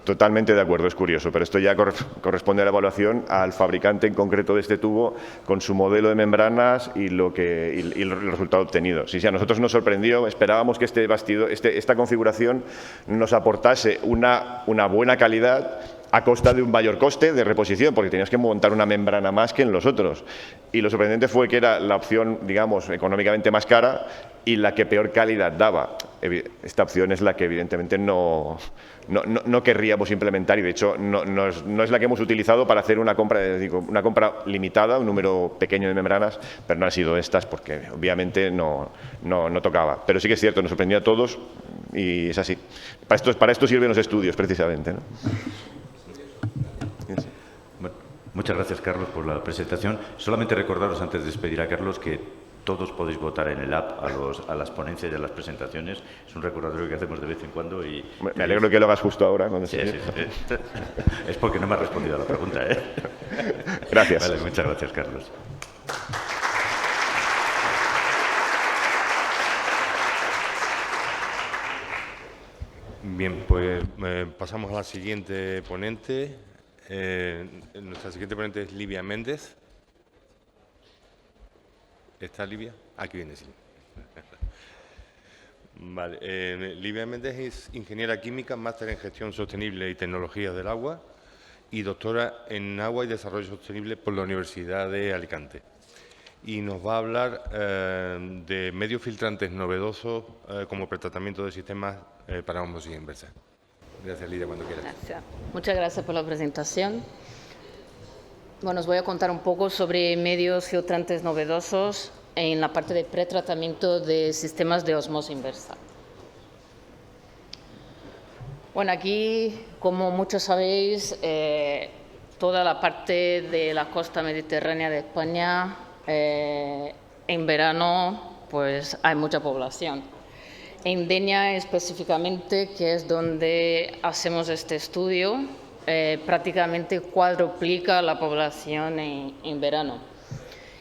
Totalmente de acuerdo, es curioso, pero esto ya corresponde a la evaluación al fabricante en concreto de este tubo con su modelo de membranas y el resultado obtenido. Sí, a nosotros nos sorprendió, esperábamos que esta configuración nos aportase una buena calidad a costa de un mayor coste de reposición, porque tenías que montar una membrana más que en los otros. Y lo sorprendente fue que era la opción, digamos, económicamente más cara y la que peor calidad daba. Esta opción es la que evidentemente no querríamos implementar y, de hecho, no es la que hemos utilizado para hacer una compra limitada, un número pequeño de membranas, pero no han sido estas porque obviamente no tocaba. Pero sí que es cierto, nos sorprendió a todos y es así. Para esto sirven los estudios, precisamente, ¿no? Bueno, muchas gracias, Carlos, por la presentación. Solamente recordaros, antes de despedir a Carlos, que todos podéis votar en el app a las ponencias y a las presentaciones. Es un recordatorio que hacemos de vez en cuando. Y me alegro que lo hagas justo ahora. Sí. Es porque no me has respondido a la pregunta, ¿eh? Gracias. Vale, muchas gracias, Carlos. Bien, pues pasamos a la siguiente ponente. Nuestra siguiente ponente es Livia Méndez. ¿Está Livia? Aquí viene, sí. Vale. Livia Méndez es ingeniera química, máster en gestión sostenible y tecnologías del agua y doctora en agua y desarrollo sostenible por la Universidad de Alicante. Y nos va a hablar de medios filtrantes novedosos como pretratamiento de sistemas para osmosis inversa. Gracias, Lidia, cuando quieras. Gracias. Muchas gracias por la presentación. Bueno, os voy a contar un poco sobre medios filtrantes novedosos en la parte de pretratamiento de sistemas de osmosis inversa. Bueno, aquí, como muchos sabéis, toda la parte de la costa mediterránea de España, en verano, pues hay mucha población. En Denia específicamente, que es donde hacemos este estudio, prácticamente cuadruplica la población en verano.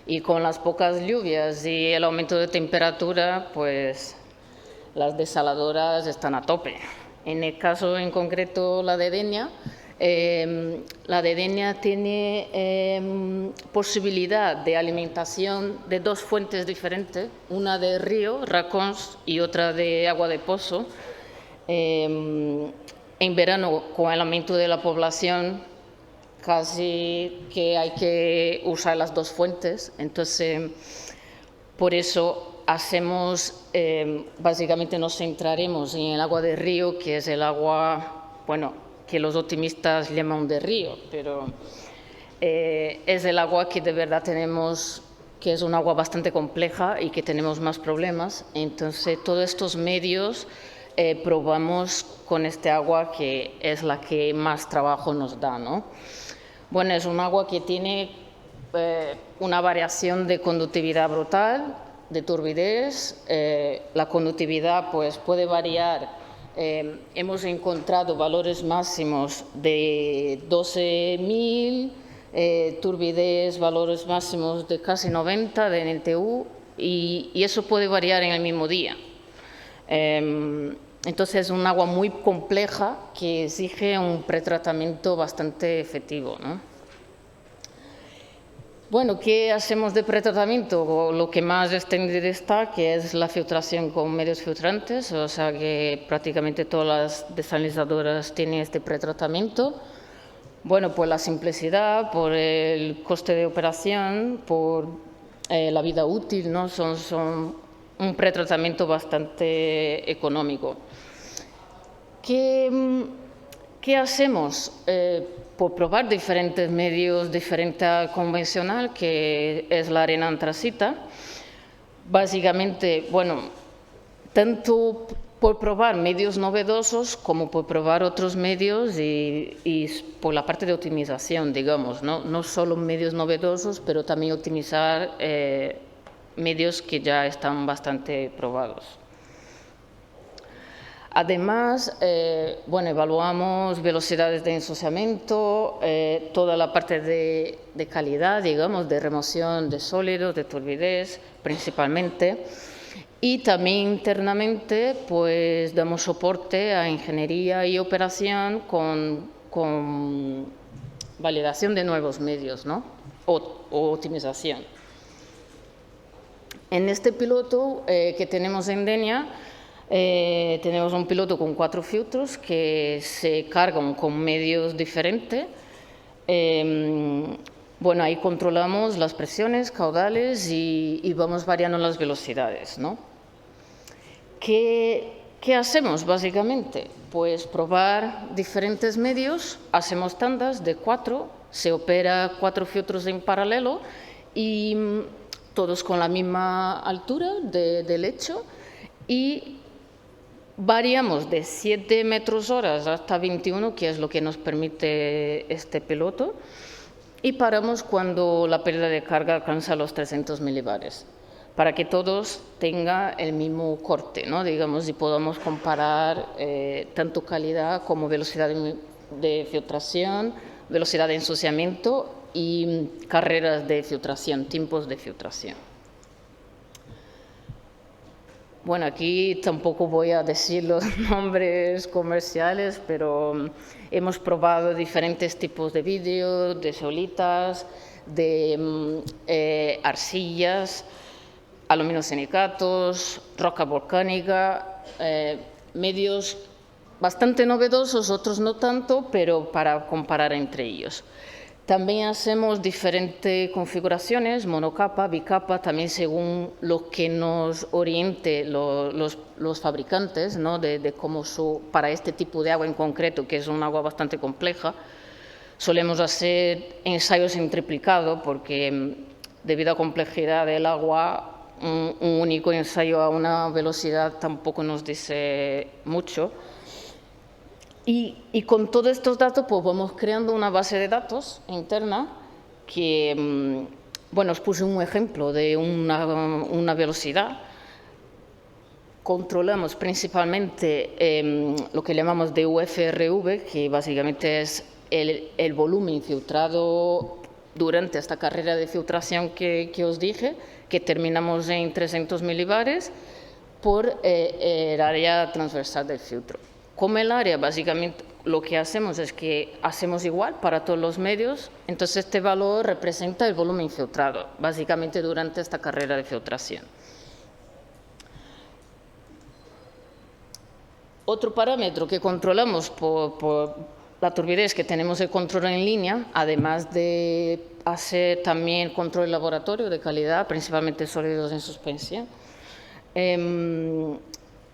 y con las pocas lluvias y el aumento de temperatura, pues las desaladoras están a tope. En el caso en concreto, la de Denia, tiene posibilidad de alimentación de dos fuentes diferentes, una de río, Racons, y otra de agua de pozo. En verano, con el aumento de la población, casi que hay que usar las dos fuentes. Entonces, por eso hacemos, básicamente nos centraremos en el agua de río, que es el agua, bueno, que los optimistas llaman de río, pero es el agua que de verdad tenemos, que es un agua bastante compleja y que tenemos más problemas. Entonces, todos estos medios probamos con este agua, que es la que más trabajo nos da, ¿no? Bueno, es un agua que tiene una variación de conductividad brutal, de turbidez. La conductividad pues, puede variar. Hemos encontrado valores máximos de 12.000, turbidez, valores máximos de casi 90 de NTU, y eso puede variar en el mismo día. Entonces, es un agua muy compleja que exige un pretratamiento bastante efectivo, ¿no? Bueno, ¿qué hacemos de pretratamiento? Lo que más extendido está, que es la filtración con medios filtrantes, o sea que prácticamente todas las desalinizadoras tienen este pretratamiento. Bueno, por la simplicidad, por el coste de operación, por la vida útil, ¿no? Son un pretratamiento bastante económico. ¿Qué hacemos? Por probar diferentes medios, diferente convencional, que es la arena antracita. Básicamente, bueno, tanto por probar medios novedosos como por probar otros medios y por la parte de optimización, digamos, ¿no? No solo medios novedosos, pero también optimizar medios que ya están bastante probados. Además, bueno, evaluamos velocidades de ensuciamiento, toda la parte de calidad, digamos, de remoción de sólidos, de turbidez, principalmente. Y también internamente, pues, damos soporte a ingeniería y operación con validación de nuevos medios, ¿no? O optimización. En este piloto que tenemos en Denia, tenemos un piloto con 4 filtros que se cargan con medios diferentes. Bueno, ahí controlamos las presiones, caudales y vamos variando las velocidades, ¿no? ¿Qué hacemos básicamente? Pues probar diferentes medios, hacemos tandas de 4, se opera 4 filtros en paralelo y todos con la misma altura de lecho, y variamos de 7 metros horas hasta 21, que es lo que nos permite este piloto, y paramos cuando la pérdida de carga alcanza los 300 milibares, para que todos tengan el mismo corte, ¿no? Digamos, y podamos comparar tanto calidad como velocidad de filtración, velocidad de ensuciamiento y carreras de filtración, tiempos de filtración. Bueno, aquí tampoco voy a decir los nombres comerciales, pero hemos probado diferentes tipos de vidrio, de zeolitas, de arcillas, aluminosilicatos, roca volcánica, medios bastante novedosos, otros no tanto, pero para comparar entre ellos. También hacemos diferentes configuraciones, monocapa, bicapa, también según lo que nos oriente los fabricantes, ¿no? de cómo para este tipo de agua en concreto, que es un agua bastante compleja. Solemos hacer ensayos en triplicado porque debido a la complejidad del agua, un único ensayo a una velocidad tampoco nos dice mucho. Y con todos estos datos, pues vamos creando una base de datos interna que, bueno, os puse un ejemplo de una velocidad. Controlamos principalmente lo que llamamos de UFRV, que básicamente es el volumen filtrado durante esta carrera de filtración que os dije, que terminamos en 300 milibares por el área transversal del filtro. Como el área, básicamente, lo que hacemos es que hacemos igual para todos los medios, entonces este valor representa el volumen filtrado, básicamente durante esta carrera de filtración. Otro parámetro que controlamos por la turbidez, que tenemos el control en línea, además de hacer también control en laboratorio de calidad, principalmente sólidos en suspensión,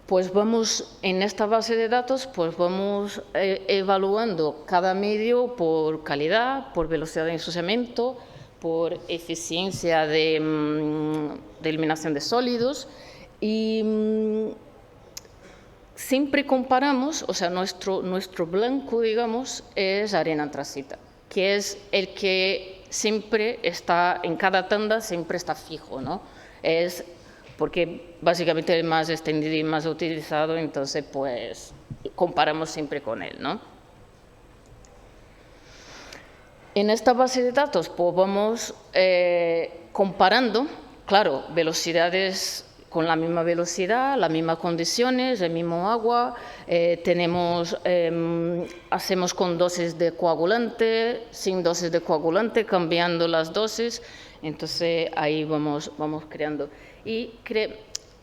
pues vamos, en esta base de datos, pues vamos evaluando cada medio por calidad, por velocidad de ensuciamiento, por eficiencia de eliminación de sólidos y siempre comparamos, o sea, nuestro blanco, digamos, es arena antracita, que es el que siempre está, en cada tanda siempre está fijo, ¿no? Es porque básicamente el más extendido y más utilizado, entonces pues comparamos siempre con él, ¿no? En esta base de datos pues vamos comparando, claro, velocidades con la misma velocidad, las mismas condiciones, el mismo agua, hacemos con dosis de coagulante, sin dosis de coagulante, cambiando las dosis, entonces ahí vamos creando. Y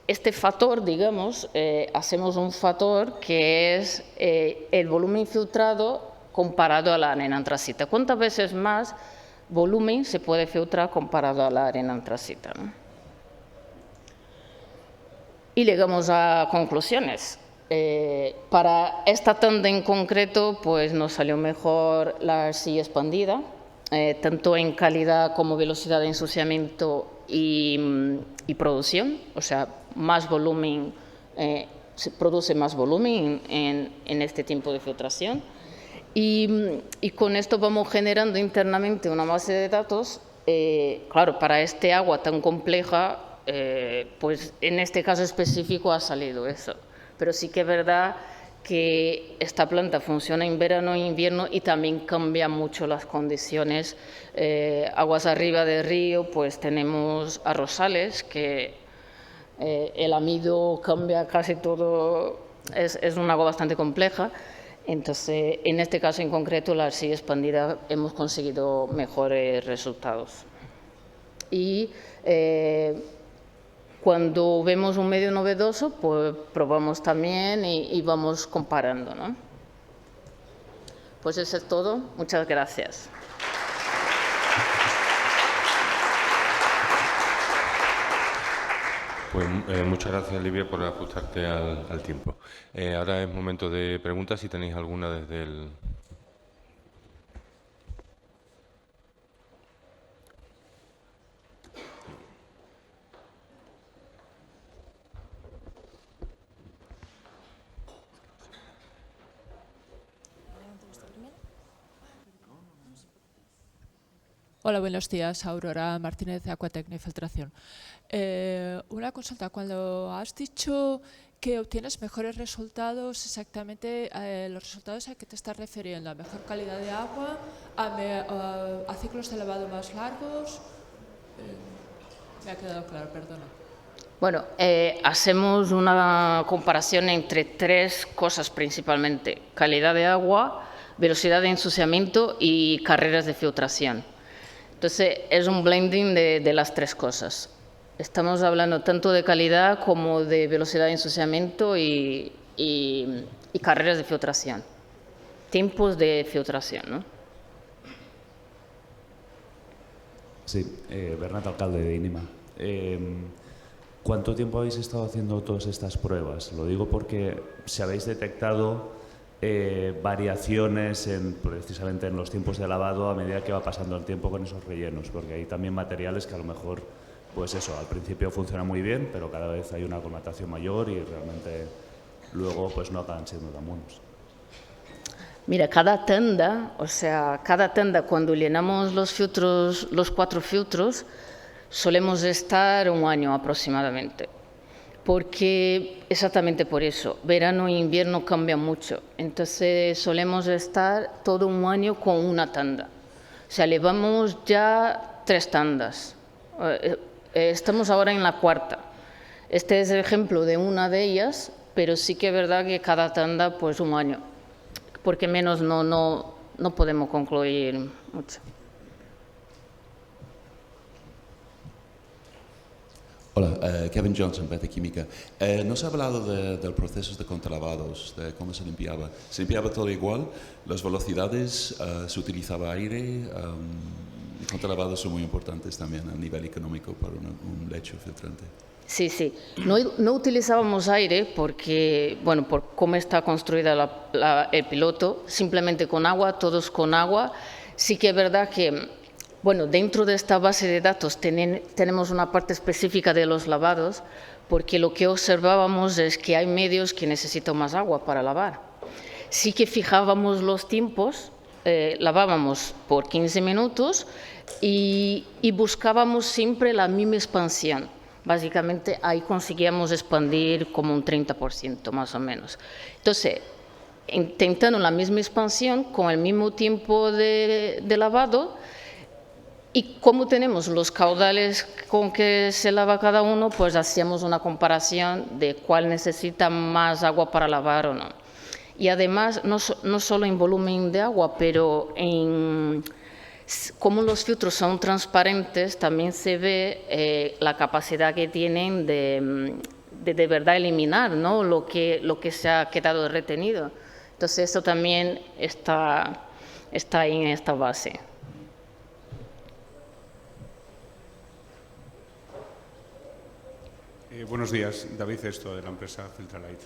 este factor, digamos, hacemos un factor que es el volumen filtrado comparado a la arena antracita. ¿Cuántas veces más volumen se puede filtrar comparado a la arena antracita, ¿no? Y llegamos a conclusiones. Para esta tanda en concreto, pues nos salió mejor la arcilla expandida, tanto en calidad como velocidad de ensuciamiento y producción, o sea, más volumen, se produce más volumen en este tiempo de filtración. Y con esto vamos generando internamente una base de datos, claro, para este agua tan compleja, pues en este caso específico ha salido eso. Pero sí que es verdad que esta planta funciona en verano e invierno y también cambia mucho las condiciones. Aguas arriba del río, pues tenemos arrozales, que el amido cambia casi todo, es un agua bastante compleja. Entonces, en este caso en concreto, la arcilla expandida hemos conseguido mejores resultados. Y cuando vemos un medio novedoso, pues probamos también y vamos comparando, ¿no? Pues eso es todo. Muchas gracias. Pues muchas gracias, Livia, por ajustarte al tiempo. Ahora es momento de preguntas, si tenéis alguna desde el... Hola, buenos días. Aurora Martínez, de Aquatecnia y Filtración. Una consulta. Cuando has dicho que obtienes mejores resultados, exactamente los resultados a qué te estás refiriendo, ¿a mejor calidad de agua, a ciclos de lavado más largos? Me ha quedado claro, perdona. Bueno, hacemos una comparación entre tres cosas principalmente: calidad de agua, velocidad de ensuciamiento y carreras de filtración. Entonces, es un blending de las tres cosas. Estamos hablando tanto de calidad como de velocidad de ensuciamiento y carreras de filtración, tiempos de filtración, ¿no? Sí, Bernat, alcalde de INIMA. ¿Cuánto tiempo habéis estado haciendo todas estas pruebas? Lo digo porque si habéis detectado variaciones precisamente en los tiempos de lavado a medida que va pasando el tiempo con esos rellenos, porque hay también materiales que a lo mejor, pues eso, al principio funciona muy bien, pero cada vez hay una colmatación mayor y realmente luego pues no acaban siendo tan buenos. Mira, cada tanda, cuando llenamos los filtros, los 4 filtros, solemos estar un año aproximadamente. Porque exactamente por eso, verano e invierno cambian mucho, entonces solemos estar todo un año con una tanda. sea, llevamos ya 3 tandas. Estamos ahora en la 4ª. Este es el ejemplo de una de ellas, pero sí que es verdad que cada tanda, pues 1 año, porque menos no podemos concluir mucho. Hola, Kevin Johnson, Beta Química. Nos ha hablado del proceso de contralavados, de cómo se limpiaba. ¿Se limpiaba todo igual? ¿Las velocidades? ¿Se utilizaba aire? Contralavados son muy importantes también a nivel económico para un lecho filtrante. Sí, sí. No utilizábamos aire porque, bueno, por cómo está construida el piloto, simplemente con agua, todos con agua. Sí que es verdad que, bueno, dentro de esta base de datos tenemos una parte específica de los lavados, porque lo que observábamos es que hay medios que necesitan más agua para lavar. Sí que fijábamos los tiempos, lavábamos por 15 minutos y buscábamos siempre la misma expansión. Básicamente ahí conseguíamos expandir como un 30% más o menos. Entonces, intentando la misma expansión con el mismo tiempo de lavado, y como tenemos los caudales con que se lava cada uno, pues hacíamos una comparación de cuál necesita más agua para lavar o no. Y además, no solo en volumen de agua, pero como los filtros son transparentes, también se ve la capacidad que tienen de verdad eliminar, ¿no?, lo que se ha quedado retenido. Entonces, eso también está ahí en esta base. Buenos días, David Esto, de la empresa Filtralite.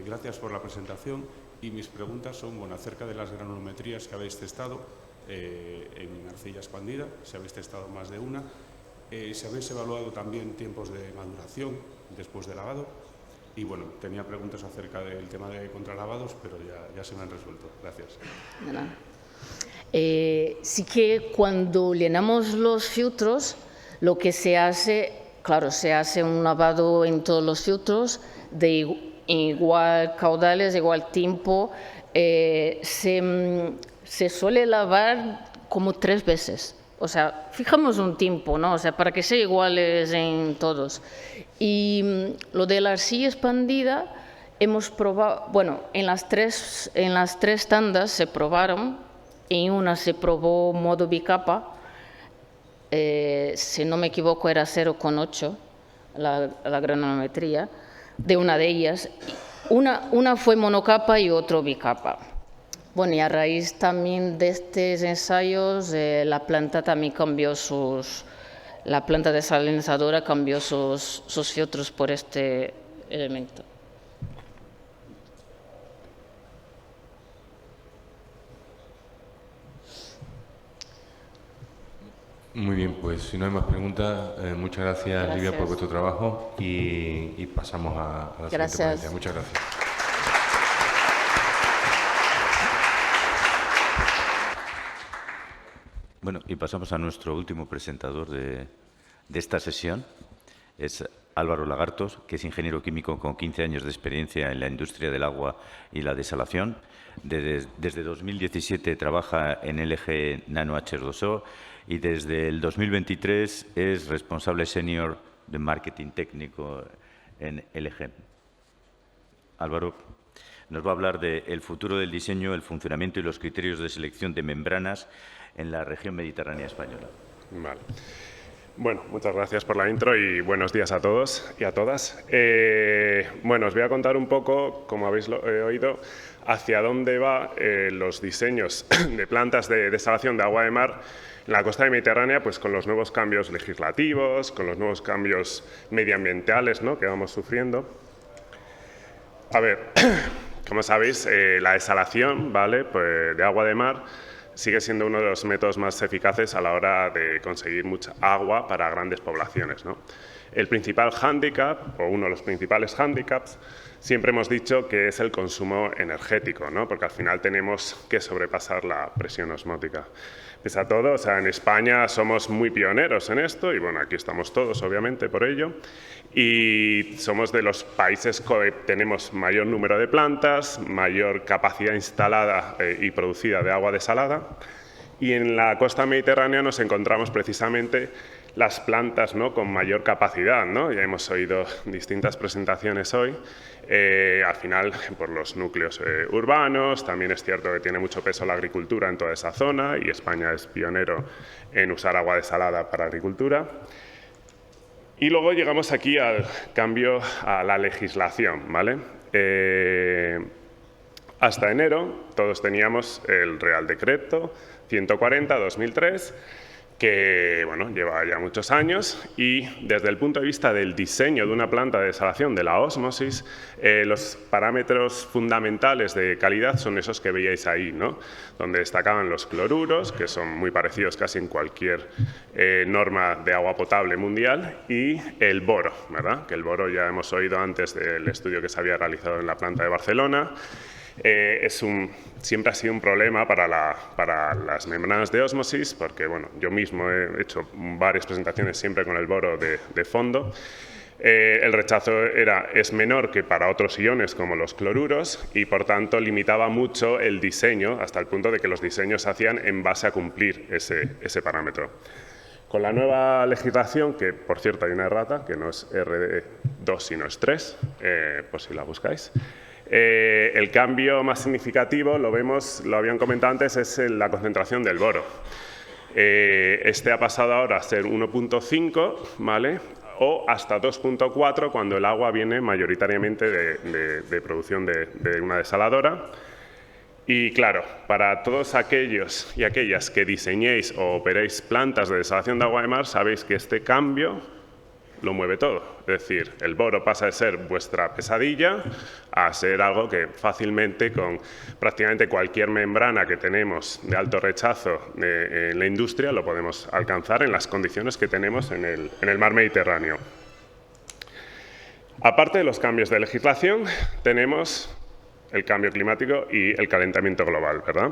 Gracias por la presentación y mis preguntas son acerca de las granulometrías que habéis testado en arcilla expandida, si habéis testado más de una, si habéis evaluado también tiempos de maduración después de lavado y, bueno, tenía preguntas acerca del tema de contralavados, pero ya se me han resuelto. Gracias. Sí que cuando llenamos los filtros, lo que se hace, claro, se hace un lavado en todos los filtros de igual caudales, igual tiempo. Se suele lavar como 3 veces. O sea, fijamos un tiempo, ¿no? O sea, para que sea iguales en todos. Y lo de la arcilla expandida, hemos probado, bueno, en las tres tandas se probaron, en una se probó modo bicapa, si no me equivoco era 0,8 la granulometría de una de ellas. Una fue monocapa y otro bicapa. Bueno, y a raíz también de estos ensayos, la planta también cambió la planta desalinizadora cambió sus filtros por este elemento. Muy bien, pues si no hay más preguntas, muchas gracias, Livia, por vuestro trabajo y pasamos a la siguiente ponencia. Muchas gracias. Bueno, y pasamos a nuestro último presentador de esta sesión. Es Álvaro Lagartos, que es ingeniero químico con 15 años de experiencia en la industria del agua y la desalación. Desde 2017 trabaja en LG Nano H2O y desde el 2023 es responsable senior de marketing técnico en LG. Álvaro nos va a hablar del futuro del diseño, el funcionamiento y los criterios de selección de membranas en la región mediterránea española. Vale. Bueno, muchas gracias por la intro y buenos días a todos y a todas. Bueno, os voy a contar un poco, como habéis oído, hacia dónde van los diseños de plantas de desalación de agua de mar en la costa mediterránea, pues con los nuevos cambios legislativos, con los nuevos cambios medioambientales, ¿no?, que vamos sufriendo. A ver, como sabéis, la desalación, ¿vale?, pues, de agua de mar sigue siendo uno de los métodos más eficaces a la hora de conseguir mucha agua para grandes poblaciones, ¿no? El principal hándicap, o uno de los principales hándicaps, siempre hemos dicho que es el consumo energético, ¿no?, porque al final tenemos que sobrepasar la presión osmótica. Pese a todo, o sea, en España somos muy pioneros en esto y, bueno, aquí estamos todos, obviamente, por ello. Y somos de los países que tenemos mayor número de plantas, mayor capacidad instalada y producida de agua desalada. y en la costa mediterránea nos encontramos precisamente las plantas, ¿no?, con mayor capacidad, ¿no? Ya hemos oído distintas presentaciones hoy, al final por los núcleos urbanos. También es cierto que tiene mucho peso la agricultura en toda esa zona y España es pionero en usar agua desalada para agricultura. Y luego llegamos aquí al cambio a la legislación, ¿vale? Hasta enero todos teníamos el Real Decreto 140/2003, que bueno, lleva ya muchos años, y desde el punto de vista del diseño de una planta de desalación, de la ósmosis, los parámetros fundamentales de calidad son esos que veíais ahí, ¿no? Donde destacaban los cloruros, que son muy parecidos casi en cualquier norma de agua potable mundial, y el boro, ¿verdad? Que el boro ya hemos oído antes del estudio que se había realizado en la planta de Barcelona. Siempre ha sido un problema para las membranas de ósmosis, porque bueno, yo mismo he hecho varias presentaciones siempre con el boro de fondo. El rechazo es menor que para otros iones como los cloruros y por tanto limitaba mucho el diseño, hasta el punto de que los diseños se hacían en base a cumplir ese parámetro. Con la nueva legislación, que por cierto hay una errata, que no es RD2 sino es 3, por si la buscáis. El cambio más significativo, lo habían comentado antes, es la concentración del boro. Este ha pasado ahora a ser 1.5, ¿vale? O hasta 2.4 cuando el agua viene mayoritariamente de producción de una desaladora. Y claro, para todos aquellos y aquellas que diseñéis o operéis plantas de desalación de agua de mar, sabéis que este cambio lo mueve todo. Es decir, el boro pasa de ser vuestra pesadilla a ser algo que fácilmente con prácticamente cualquier membrana que tenemos de alto rechazo en la industria lo podemos alcanzar en las condiciones que tenemos en el mar Mediterráneo. Aparte de los cambios de legislación, tenemos el cambio climático y el calentamiento global, ¿verdad?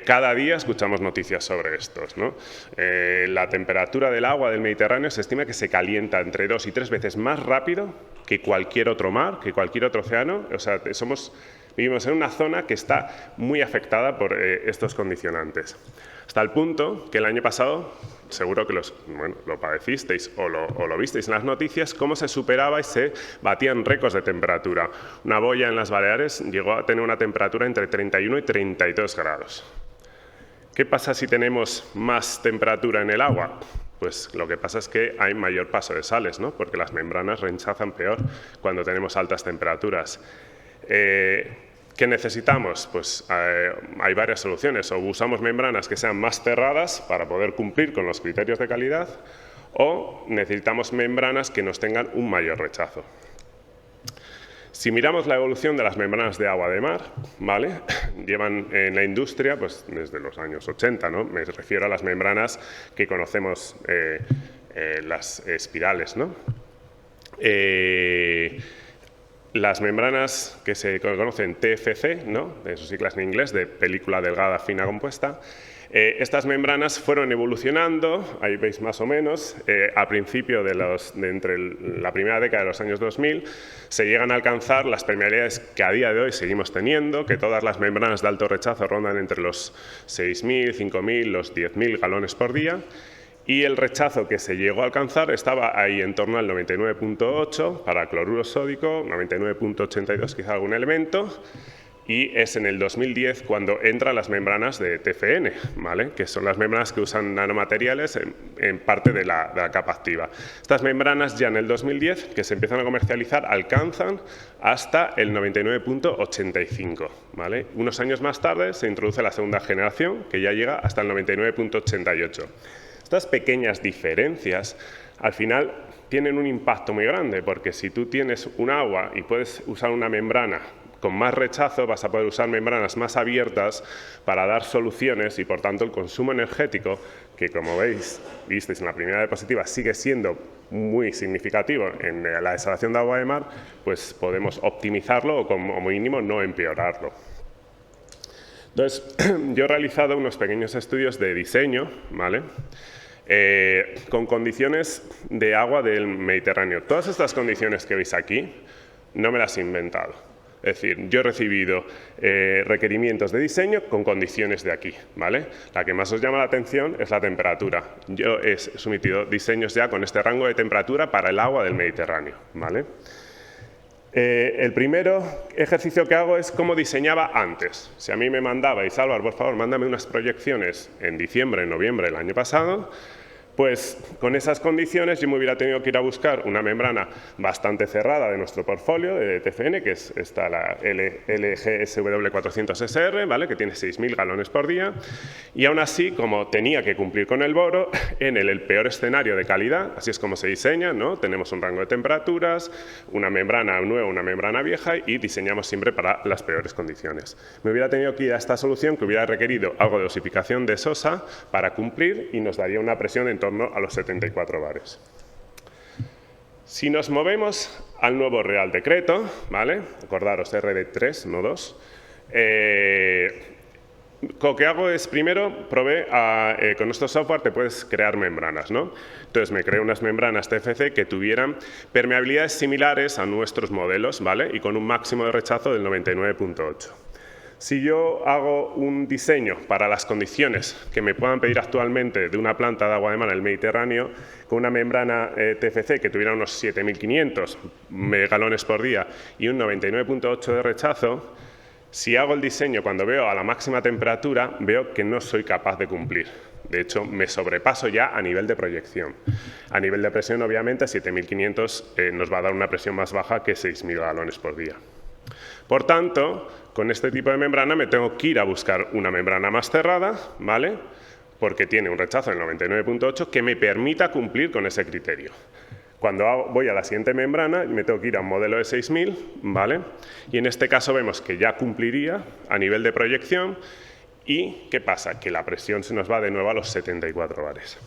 Cada día escuchamos noticias sobre estos, ¿no? La temperatura del agua del Mediterráneo se estima que se calienta entre 2 y 3 veces más rápido que cualquier otro mar, que cualquier otro océano. O sea, vivimos en una zona que está muy afectada por estos condicionantes. Hasta el punto que el año pasado, seguro que lo padecisteis o lo visteis en las noticias, cómo se superaba y se batían récords de temperatura. Una boya en las Baleares llegó a tener una temperatura entre 31 y 32 grados. ¿Qué pasa si tenemos más temperatura en el agua? Pues lo que pasa es que hay mayor paso de sales, ¿no? Porque las membranas rechazan peor cuando tenemos altas temperaturas. ¿Qué necesitamos? Pues hay varias soluciones. O usamos membranas que sean más cerradas para poder cumplir con los criterios de calidad, o necesitamos membranas que nos tengan un mayor rechazo. Si miramos la evolución de las membranas de agua de mar, ¿vale? Llevan en la industria pues, desde los años 80, ¿no? Me refiero a las membranas que conocemos, las espirales, ¿no? Las membranas que se conocen TFC, ¿no? De sus siglas en inglés, de película delgada, fina, compuesta. Estas membranas fueron evolucionando, ahí veis más o menos, a principio entre la primera década de los años 2000, se llegan a alcanzar las permeabilidades que a día de hoy seguimos teniendo, que todas las membranas de alto rechazo rondan entre los 6.000, 5.000, los 10.000 galones por día. Y el rechazo que se llegó a alcanzar estaba ahí en torno al 99.8 para cloruro sódico, 99.82 quizá algún elemento, y es en el 2010 cuando entran las membranas de TFN, ¿vale? Que son las membranas que usan nanomateriales en parte de la capa activa. Estas membranas ya en el 2010, que se empiezan a comercializar, alcanzan hasta el 99.85, ¿vale? Unos años más tarde se introduce la segunda generación, que ya llega hasta el 99.88. Estas pequeñas diferencias, al final, tienen un impacto muy grande, porque si tú tienes un agua y puedes usar una membrana con más rechazo, vas a poder usar membranas más abiertas para dar soluciones y, por tanto, el consumo energético, que como visteis en la primera diapositiva, sigue siendo muy significativo en la desalación de agua de mar, pues podemos optimizarlo o como mínimo no empeorarlo. Entonces, yo he realizado unos pequeños estudios de diseño, ¿vale? Con condiciones de agua del Mediterráneo. Todas estas condiciones que veis aquí no me las he inventado. Es decir, yo he recibido requerimientos de diseño con condiciones de aquí, ¿vale? La que más os llama la atención es la temperatura. Yo he sometido diseños ya con este rango de temperatura para el agua del Mediterráneo, ¿vale? El primero ejercicio que hago es cómo diseñaba antes. Si a mí me mandabais, Álvaro, por favor, mándame unas proyecciones en diciembre, en noviembre del año pasado, pues con esas condiciones yo me hubiera tenido que ir a buscar una membrana bastante cerrada de nuestro portfolio de TFN, que es esta, la LGSW400SR, ¿vale? Que tiene 6.000 galones por día, y aún así, como tenía que cumplir con el boro, en el peor escenario de calidad, así es como se diseña, ¿no? Tenemos un rango de temperaturas, una membrana nueva, una membrana vieja, y diseñamos siempre para las peores condiciones. Me hubiera tenido que ir a esta solución que hubiera requerido algo de osificación de sosa para cumplir y nos daría una presión en torno a los 74 bares. Si nos movemos al nuevo Real Decreto, ¿vale? Acordaros, RD3, no 2. Lo que hago es, primero, probé con nuestro software te puedes crear membranas, ¿no? Entonces me creé unas membranas TFC que tuvieran permeabilidades similares a nuestros modelos, ¿vale? Y con un máximo de rechazo del 99.8. Si yo hago un diseño para las condiciones que me puedan pedir actualmente de una planta de agua de mar en el Mediterráneo, con una membrana TFC que tuviera unos 7.500 galones por día y un 99.8 de rechazo, si hago el diseño cuando veo a la máxima temperatura, veo que no soy capaz de cumplir. De hecho, me sobrepaso ya a nivel de proyección. A nivel de presión, obviamente, 7.500 nos va a dar una presión más baja que 6.000 galones por día. Por tanto, con este tipo de membrana me tengo que ir a buscar una membrana más cerrada, ¿vale? Porque tiene un rechazo del 99.8 que me permita cumplir con ese criterio. Cuando voy a la siguiente membrana, me tengo que ir a un modelo de 6.000, ¿vale? Y en este caso vemos que ya cumpliría a nivel de proyección. ¿Y qué pasa? Que la presión se nos va de nuevo a los 74 bares.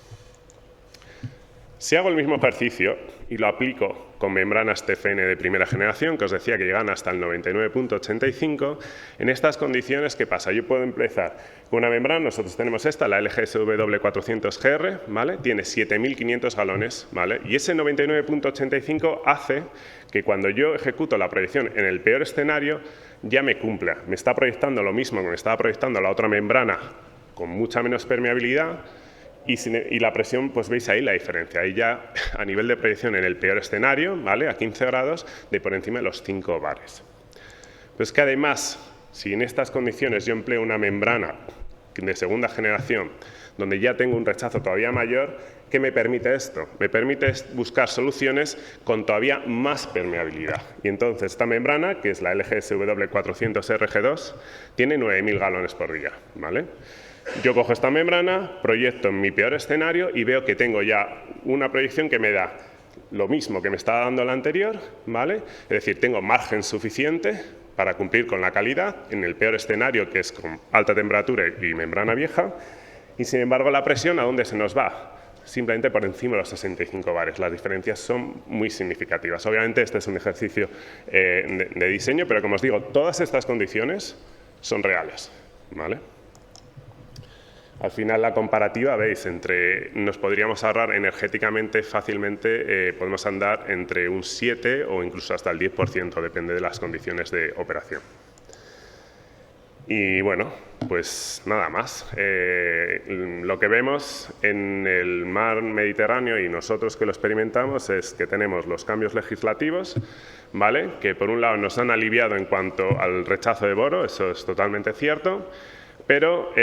Si hago el mismo ejercicio y lo aplico con membranas TFN de primera generación, que os decía que llegan hasta el 99.85, en estas condiciones, ¿qué pasa? Yo puedo empezar con una membrana, nosotros tenemos esta, la LGSW400GR, ¿vale? Tiene 7.500 galones, ¿vale? Y ese 99.85 hace que cuando yo ejecuto la proyección en el peor escenario, ya me cumpla. Me está proyectando lo mismo que me estaba proyectando la otra membrana con mucha menos permeabilidad. Y la presión, pues veis ahí la diferencia. Ahí ya a nivel de proyección en el peor escenario, ¿vale? A 15 grados, de por encima de los 5 bares. Pues que además, si en estas condiciones yo empleo una membrana de segunda generación, donde ya tengo un rechazo todavía mayor, ¿qué me permite esto? Me permite buscar soluciones con todavía más permeabilidad. Y entonces esta membrana, que es la LGSW400RG2, tiene 9.000 galones por día, ¿vale? Yo cojo esta membrana, proyecto en mi peor escenario y veo que tengo ya una proyección que me da lo mismo que me estaba dando la anterior, ¿vale? Es decir, tengo margen suficiente para cumplir con la calidad en el peor escenario, que es con alta temperatura y membrana vieja, y sin embargo la presión, ¿a dónde se nos va? Simplemente por encima de los 65 bares. Las diferencias son muy significativas. Obviamente este es un ejercicio de diseño, pero como os digo, todas estas condiciones son reales, ¿vale? Al final la comparativa, veis, nos podríamos ahorrar energéticamente fácilmente, podemos andar entre un 7 o incluso hasta el 10%, depende de las condiciones de operación. Y bueno, pues nada más. Lo que vemos en el mar Mediterráneo y nosotros que lo experimentamos es que tenemos los cambios legislativos, ¿vale? Que por un lado nos han aliviado en cuanto al rechazo de boro, eso es totalmente cierto, pero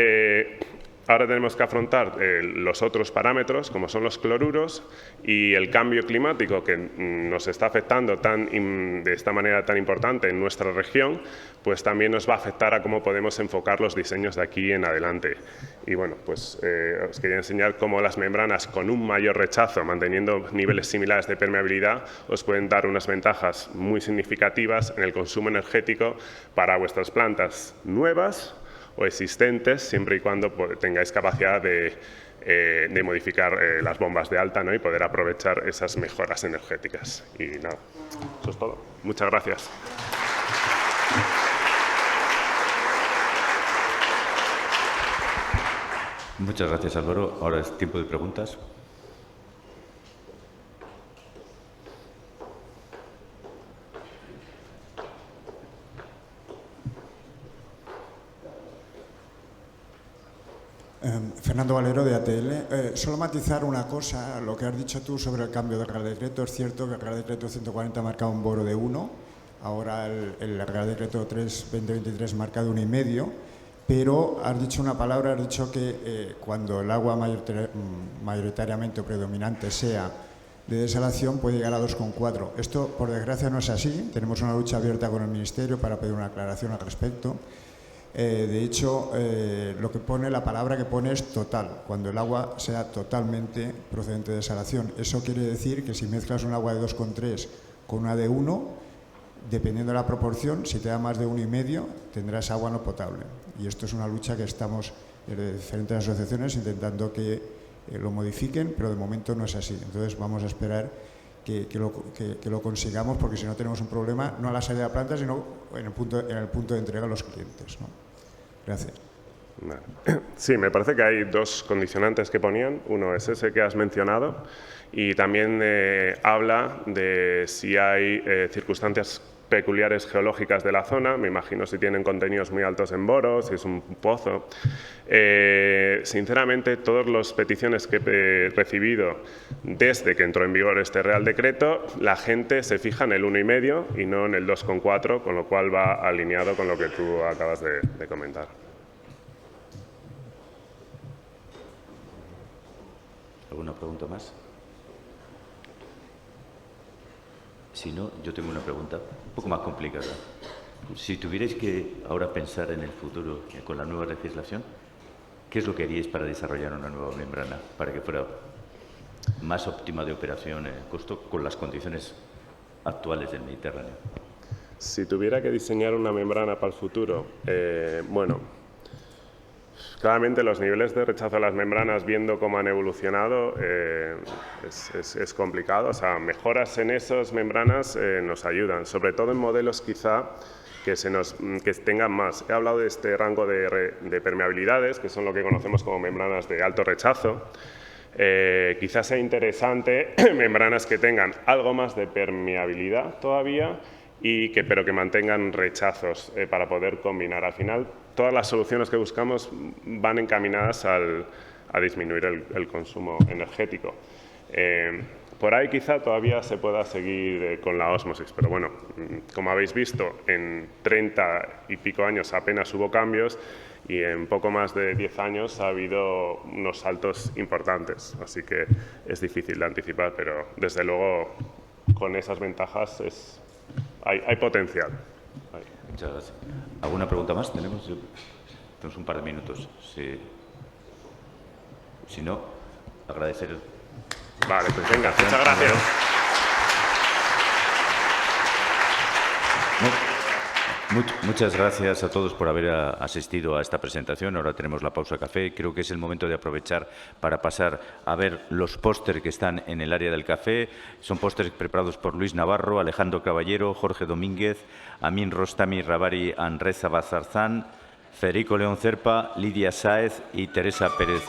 ahora tenemos que afrontar los otros parámetros, como son los cloruros y el cambio climático que nos está afectando de esta manera tan importante en nuestra región, pues también nos va a afectar a cómo podemos enfocar los diseños de aquí en adelante. Y bueno, pues os quería enseñar cómo las membranas con un mayor rechazo, manteniendo niveles similares de permeabilidad, os pueden dar unas ventajas muy significativas en el consumo energético para vuestras plantas nuevas o existentes, siempre y cuando tengáis capacidad de modificar las bombas de alta, ¿no? Y poder aprovechar esas mejoras energéticas. Y nada, eso es todo. Muchas gracias. Muchas gracias, Álvaro. Ahora es tiempo de preguntas. Fernando Valero, de ATL. Solo matizar una cosa, lo que has dicho tú sobre el cambio del Real Decreto. Es cierto que el Real Decreto 140 marca un boro de 1, ahora el Real Decreto 3/2023 marca de 1,5, pero has dicho una palabra, has dicho que cuando el agua mayoritariamente o predominante sea de desalación puede llegar a 2,4. Esto, por desgracia, no es así. Tenemos una lucha abierta con el Ministerio para pedir una aclaración al respecto. De hecho, lo que pone, la palabra que pone es total, cuando el agua sea totalmente procedente de desalación. Eso quiere decir que si mezclas un agua de 2,3 con una de 1, dependiendo de la proporción, si te da más de 1,5, tendrás agua no potable. Y esto es una lucha que estamos desde diferentes asociaciones intentando que lo modifiquen, pero de momento no es así. Entonces vamos a esperar que lo consigamos, porque si no tenemos un problema no a la salida de la planta, sino en el punto de entrega a los clientes, ¿no? Gracias. Sí, me parece que hay dos condicionantes que ponían. Uno es ese que has mencionado y también habla de si hay circunstancias peculiares geológicas de la zona. Me imagino si tienen contenidos muy altos en boro, si es un pozo. Sinceramente, todas las peticiones que he recibido desde que entró en vigor este Real Decreto, la gente se fija en el 1,5 y no en el 2,4, con lo cual va alineado con lo que tú acabas de comentar. ¿Alguna pregunta más? Si no, yo tengo una pregunta un poco más complicada. Si tuvierais que ahora pensar en el futuro con la nueva legislación, ¿qué es lo que haríais para desarrollar una nueva membrana, para que fuera más óptima de operación, costo, con las condiciones actuales del Mediterráneo? Si tuviera que diseñar una membrana para el futuro, bueno, claramente los niveles de rechazo a las membranas, viendo cómo han evolucionado, es complicado. O sea, mejoras en esas membranas nos ayudan, sobre todo en modelos quizá que tengan más. He hablado de este rango de permeabilidades, que son lo que conocemos como membranas de alto rechazo. Quizás sea interesante membranas que tengan algo más de permeabilidad todavía, pero que mantengan rechazos para poder combinar. Al final, todas las soluciones que buscamos van encaminadas a disminuir el consumo energético. Por ahí quizá todavía se pueda seguir con la ósmosis, pero bueno, como habéis visto, en 30 y pico años apenas hubo cambios y en poco más de 10 años ha habido unos saltos importantes, así que es difícil de anticipar, pero desde luego con esas ventajas hay potencial. Muchas gracias. ¿Alguna pregunta más? Tenemos un par de minutos. Si no, agradecer. Vale, pues venga, muchas gracias. Muchas gracias a todos por haber asistido a esta presentación. Ahora tenemos la pausa café. Creo que es el momento de aprovechar para pasar a ver los pósters que están en el área del café. Son pósters preparados por Luis Navarro, Alejandro Caballero, Jorge Domínguez, Amin Rostami Rabari Anreza Bazarzán, Federico León Cerpa, Lidia Sáez y Teresa Pérez.